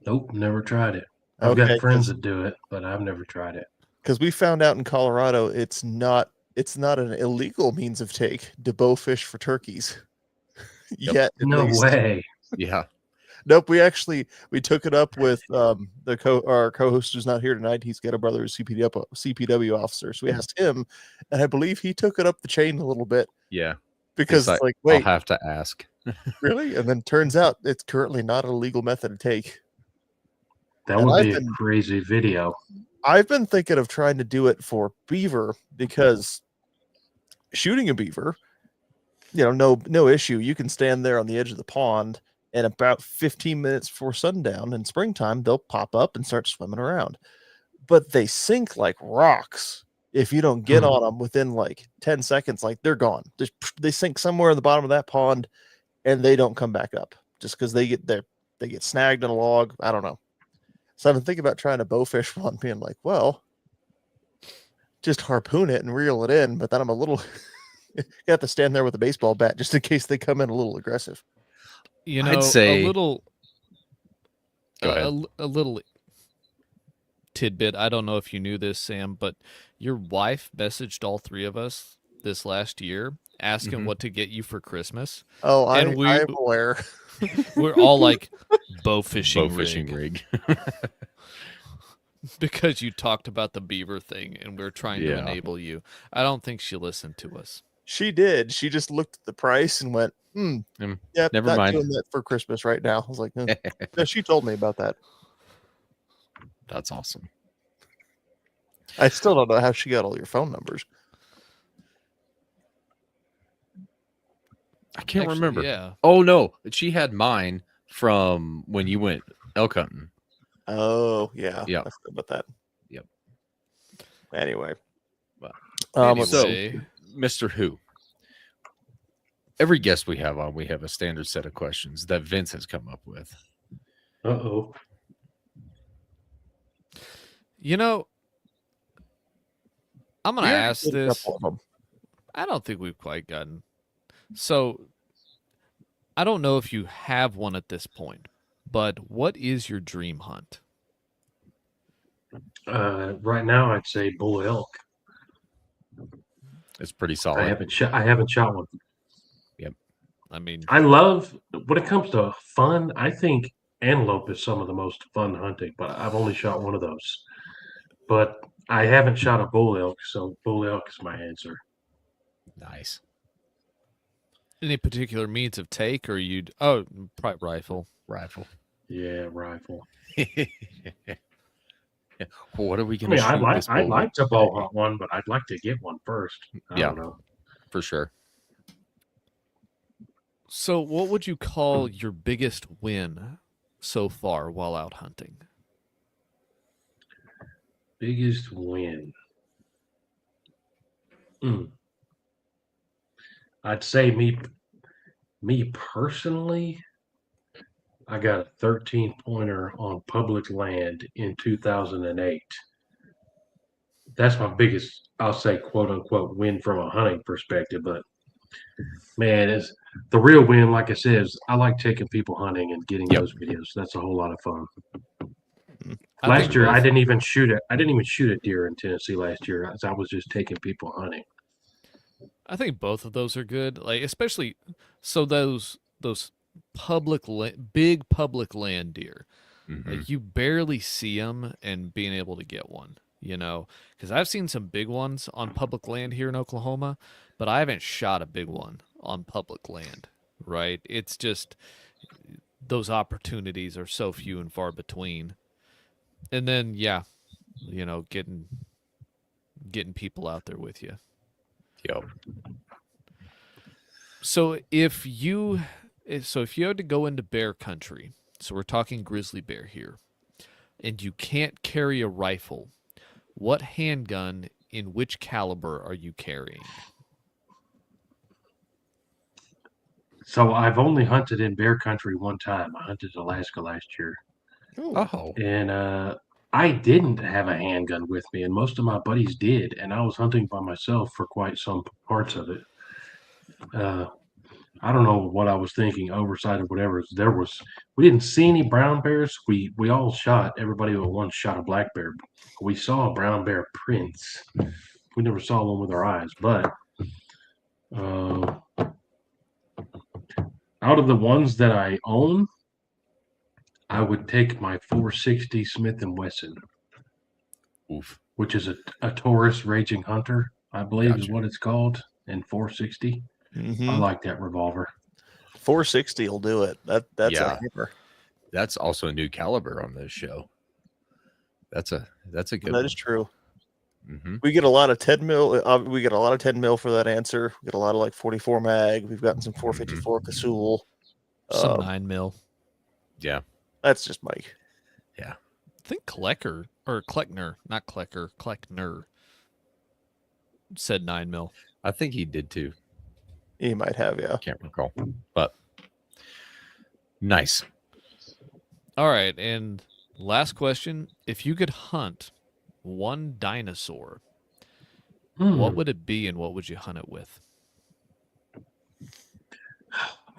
Nope, never tried it. I've Okay, got friends that do it, but I've never tried it. Because we found out in Colorado, it's not an illegal means of take to bow fish for turkeys. Yep. Yet, at No least. way. Yeah. Nope. We took it up with our co-host who's not here tonight. He's got a brother who's CPW officer, so we asked him, and I believe he took it up the chain a little bit. Yeah. Because It's it's like, I'll wait, have to ask. really? And then turns out it's currently not a legal method to take. That And would I've be a been- crazy video. I've been thinking of trying to do it for beaver because shooting a beaver, no issue. You can stand there on the edge of the pond, and about 15 minutes before sundown in springtime, they'll pop up and start swimming around. But they sink like rocks. If you don't get on them within like 10 seconds, like they're gone. They sink somewhere in the bottom of that pond, and they don't come back up just because they get snagged in a log. I don't know. So I've been thinking about trying to bowfish one, being like, well, just harpoon it and reel it in. But then I'm a little, you have to stand there with a baseball bat just in case they come in a little aggressive. I'd say a little, Go ahead. a little tidbit. I don't know if you knew this, Sam, but your wife messaged all three of us this last year asking what to get you for Christmas. Oh, And I'm aware. We're all like, bow fishing rig. because you talked about the beaver thing and we're trying to enable you. I don't think she listened to us. She did. She just looked at the price and went, yeah, never not mind. doing that for Christmas right now. I was like, yeah, she told me about that. That's awesome. I still don't know how she got all your phone numbers. I can't remember. Yeah. Oh no, she had mine from when you went elk hunting. Oh, yeah. Yeah. I forgot about that. Yep. Anyway. Well, let's so, see. Mr. Who? Every guest we have on, we have a standard set of questions that Vince has come up with. Uh-oh. I'm going to ask did a this. couple of them. I don't think we've quite gotten. So, I don't know if you have one at this point, but what is your dream hunt? Right now, I'd say bull elk. It's pretty solid. I haven't shot one. I mean, I love when it comes to fun. I think antelope is some of the most fun hunting, but I've only shot one of those. But I haven't shot a bull elk, so bull elk is my answer. Nice. any particular means of take, or you'd probably rifle. Yeah, rifle. What are we I going mean, to shoot? I'd like to bow hunt one, but I'd like to get one first. I don't know. For sure. So, what would you call your biggest win so far while out hunting? Biggest win. I'd say me personally, I got a 13-pointer on public land in 2008. That's my biggest, I'll say, quote unquote, win from a hunting perspective. But man, is the real win, like I said, is I like taking people hunting and getting those videos. That's a whole lot of fun. Last year, I didn't even shoot a deer in Tennessee last year. I was just taking people hunting. I think both of those are good. Like, especially so those big public land deer. Like, you barely see them, and being able to get one, because I've seen some big ones on public land here in Oklahoma, but I haven't shot a big one on public land. Right? It's just those opportunities are so few and far between. And then, getting people out there with you. Yep. So if you had to go into bear country, so we're talking grizzly bear here, and you can't carry a rifle, what handgun in which caliber are you carrying? So I've only hunted in bear country one time. I hunted Alaska last year. Oh. And I didn't have a handgun with me, and most of my buddies did, and I was hunting by myself for quite some parts of it. I don't know what I was thinking, oversight or whatever. We didn't see any brown bears. We all shot, everybody but one shot a black bear. We saw brown bear prints. We never saw one with our eyes, but out of the ones that I own, I would take my 460 Smith & Wesson. Oof. Which is a Taurus Raging Hunter, I believe is Gotcha. what it's called, and 460. I like that revolver. 460 will do it. That's a hammer. That's also a new caliber on this show. That's a good That one. is true. Mm-hmm. We get a lot of 10 mil. We get a lot of 10 mil for that answer. We get a lot of like 44 mag. We've gotten some 454 Kasul. Some 9 mil. Yeah. That's just Mike. Yeah. I think Klecker or Kleckner, not Klecker, Kleckner said 9 mil. I think he did too. He might have, yeah. Can't recall. But nice. All right, and last question: if you could hunt one dinosaur, what would it be, and what would you hunt it with?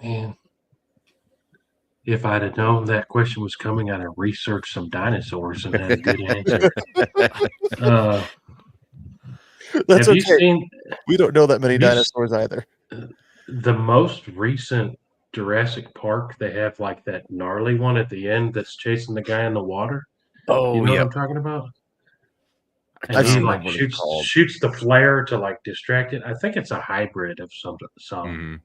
Man, if I'd have known that question was coming, I'd have researched some dinosaurs and had a good answer. That's Have you okay. seen We don't know that many Have you s- dinosaurs either. the most recent Jurassic Park? They have like that gnarly one at the end that's chasing the guy in the water. You know what I'm talking about? And I've he seen like what it's called. shoots the flare to like distract it. I think it's a hybrid of some, Mhm.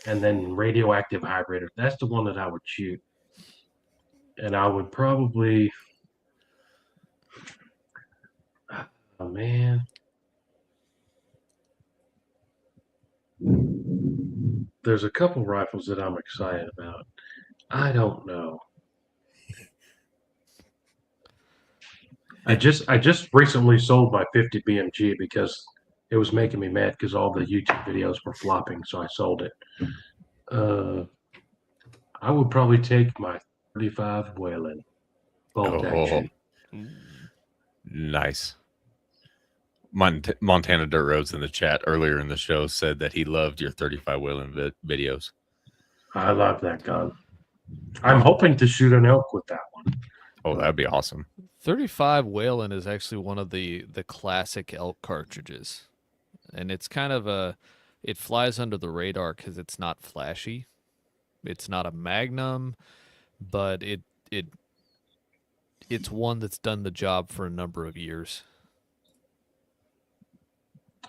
and then radioactive hybrid. That's the one that I would shoot, and I would probably. Oh man, there's a couple rifles that I'm excited about. I don't know. I just recently sold my 50 BMG because it was making me mad because all the YouTube videos were flopping, so I sold it. I would probably take my 35 Whelen bolt action. Nice. Montana Dirt Roads in the chat earlier in the show said that he loved your 35 Wheeling videos. I love that gun. I'm hoping to shoot an elk with that one. Oh, that'd be awesome. 35 Whalen is actually one of the classic elk cartridges, and it's kind of it flies under the radar because it's not flashy. It's not a Magnum, but it's one that's done the job for a number of years.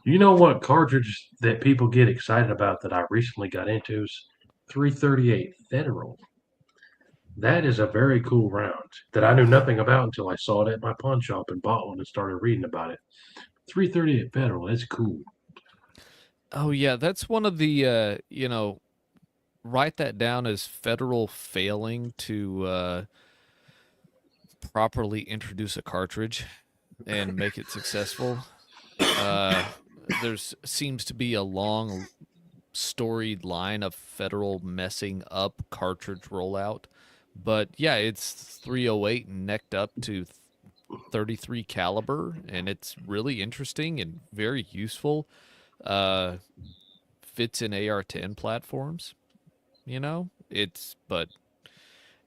You know what cartridge that people get excited about that I recently got into is 338 Federal. That is a very cool round that I knew nothing about until I saw it at my pawn shop and bought one and started reading about it. 338 Federal, that's cool. Oh yeah, that's one of the write that down as Federal failing to properly introduce a cartridge and make it successful. There's seems to be a long storied line of Federal messing up cartridge rollout. But yeah, it's 308 necked up to 33 caliber, and it's really interesting and very useful. Fits in AR-10 platforms. But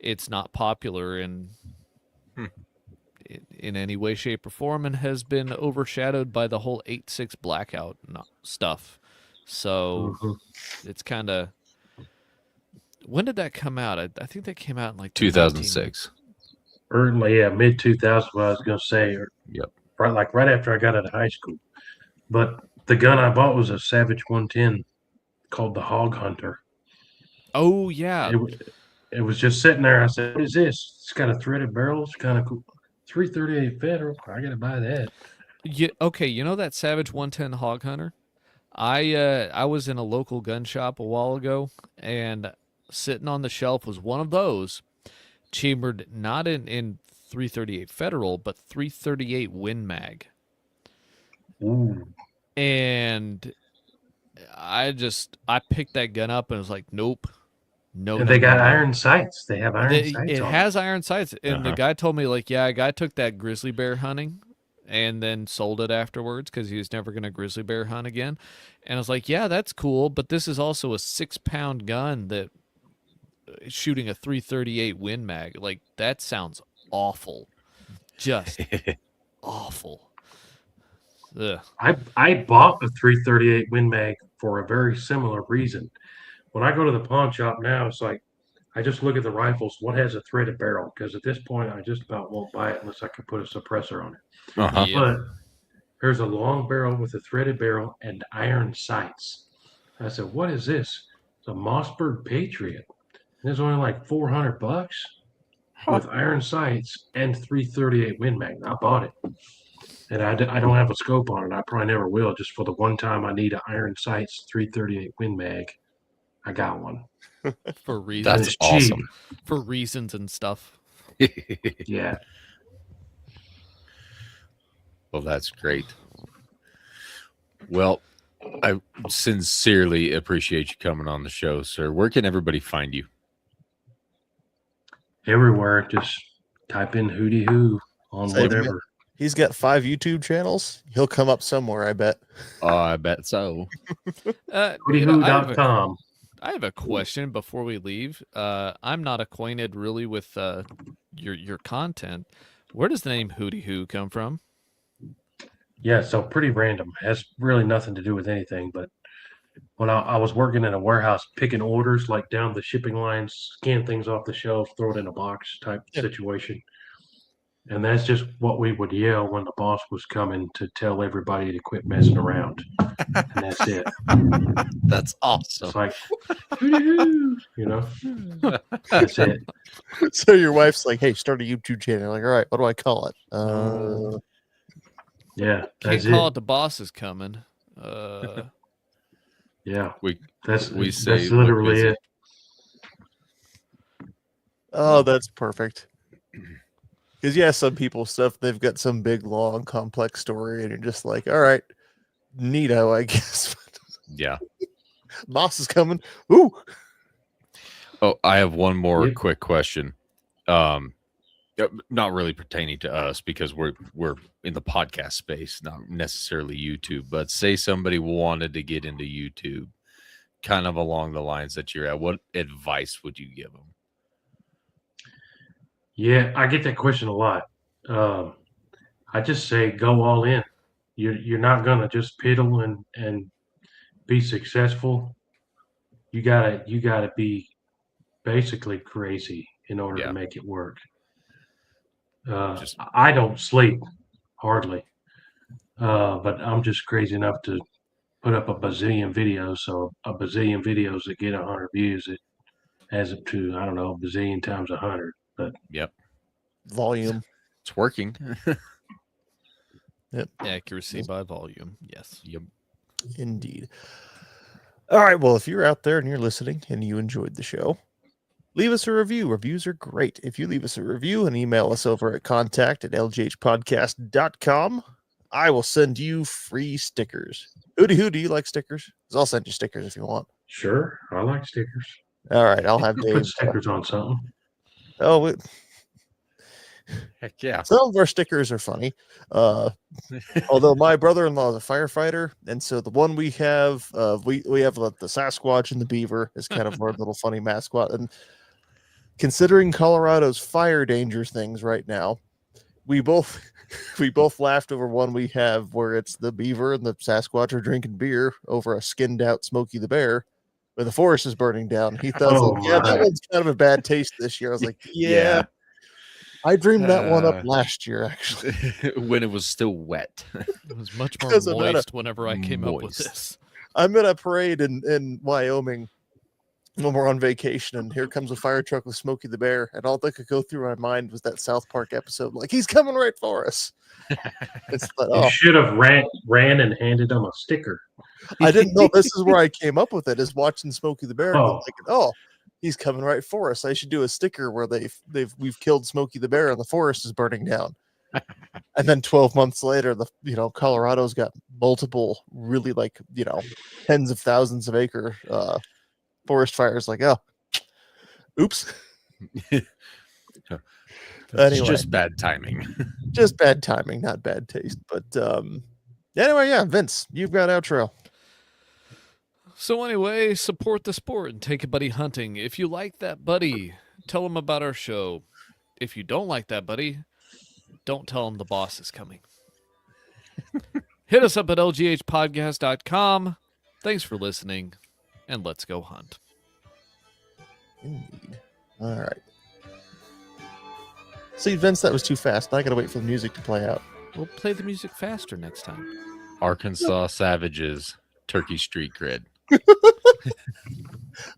it's not popular in any way, shape, or form, and has been overshadowed by the whole 8.6 blackout stuff. So it's kind of. When did that come out? I think that came out in like 2006. Early, yeah, mid 2000s. What I was going to say. Yep. Right after I got out of high school. But the gun I bought was a Savage 110 called the Hog Hunter. Oh yeah. It was just sitting there. I said, "What is this? It's got a threaded barrel. It's kind of cool. 338 Federal. I got to buy that." Okay, you know that Savage 110 Hog Hunter? I was in a local gun shop a while ago, and sitting on the shelf was one of those, chambered not in 338 Federal, but 338 Win Mag. Ooh. And I picked that gun up and was like, nope. No, And no, they got no. iron sights. They have iron sights. It has iron sights. And the Uh-huh. guy told me, like, yeah, a guy took that grizzly bear hunting and then sold it afterwards because he was never going to grizzly bear hunt again. And I was like, yeah, that's cool, but this is also a 6-pound gun that is shooting a 338 Win Mag. Like, that sounds awful. Just awful. Ugh. I bought a 338 Win Mag for a very similar reason. When I go to the pawn shop now, it's like I just look at the rifles. What has a threaded barrel? Because at this point, I just about won't buy it unless I can put a suppressor on it. Uh-huh. Yeah. But there's a long barrel with a threaded barrel and iron sights. I said, "What is this?" It's a Mossberg Patriot. And it's only like $400 with iron sights and 338 Win Mag. I bought it. And I don't have a scope on it. I probably never will. Just for the one time I need an Iron Sights 338 Win Mag, I got one. For And reasons. That's it's cheap. awesome. For reasons and stuff. Yeah. Well, that's great. Well, I sincerely appreciate you coming on the show, sir. Where can everybody find you? Everywhere. Just type in Hootie Hoo on Say, man, whatever. he's got 5 YouTube channels. He'll come up somewhere, I bet. I bet so. HootieHoo.com. I have a question before we leave. I'm not acquainted really with your content. Where does the name Hootie Hoo come from? Yeah, so pretty random. Has really nothing to do with anything. But when I was working in a warehouse picking orders, like down the shipping lines, scan things off the shelf, throw it in a box type situation. And that's just what we would yell when the boss was coming to tell everybody to quit messing around. And that's it. That's awesome. It's like, "Hootie-hoo," you know, that's it. So your wife's like, "Hey, start a YouTube channel." You're like, all right, what do I call it? Yeah, Can't that's call it. it the boss is coming. Yeah, We that's say that's look literally busy. it. Oh, that's perfect. Because yeah, some people stuff they've got some big, long, complex story, and you're just like, all right, neato, I guess. Yeah. Boss is coming. Ooh. Oh, I have one more Yep. quick question. Not really pertaining to us because we're in the podcast space, not necessarily YouTube. But say somebody wanted to get into YouTube, kind of along the lines that you're at. What advice would you give them? Yeah, I get that question a lot. I just say go all in. You're not gonna just piddle and be successful. You gotta be basically crazy in order Yeah. to make it work. Just I don't sleep hardly, but I'm just crazy enough to put up a bazillion videos. So a bazillion videos that get 100 views, it adds up to I don't know, a bazillion times 100. But yep, Volume. it's working. Accuracy by volume. Yes. Yep. Indeed. All right. Well, if you're out there and you're listening and you enjoyed the show, leave us a review. Reviews are great. If you leave us a review and email us over at contact@lghpodcast.com, I will send you free stickers. Hootie Hoo, do you like stickers? 'Cause I'll send you stickers if you want. sure, I like stickers. All right. I'll have Put Dave. stickers on something. Oh, Heck yeah. some of our stickers are funny. Although my brother-in-law is a firefighter, and so the one we have, we have the Sasquatch and the beaver is kind of our little funny mascot. And considering Colorado's fire danger things right now, we both laughed over one we have where it's the beaver and the Sasquatch are drinking beer over a skinned out Smokey the Bear, where the forest is burning down. He thought, Oh, like, yeah, that my. one's kind of a bad taste this year. I was like, yeah. I dreamed that one up last year, actually. When it was still wet. It was much more Because I'm at a- moist whenever I came up with Moist. this. I'm at a parade in Wyoming when we're on vacation, and here comes a fire truck with Smokey the Bear, and all that could go through my mind was that South Park episode, like, he's coming right for us. It's like, You oh, should have ran and handed them a sticker. I didn't know this is where I came up with it, is watching Smokey the Bear, and Oh. thinking, oh, he's coming right for us. I should do a sticker where we've killed Smokey the Bear and the forest is burning down. And then 12 months later, Colorado's got multiple really tens of thousands of acre forest fires. Like, oh, oops. It's Anyway. just bad timing. Just bad timing, not bad taste. But anyway, yeah, Vince, you've got outro. So anyway, support the sport and take a buddy hunting. If you like that buddy, tell him about our show. If you don't like that buddy, don't tell him the boss is coming. Hit us up at lghpodcast.com. Thanks for listening, and let's go hunt. Indeed. All right. See, Vince, that was too fast. Now I gotta wait for the music to play out. We'll play the music faster next time. Arkansas Savages, Turkey Street Grid.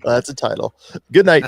That's a title. Good night.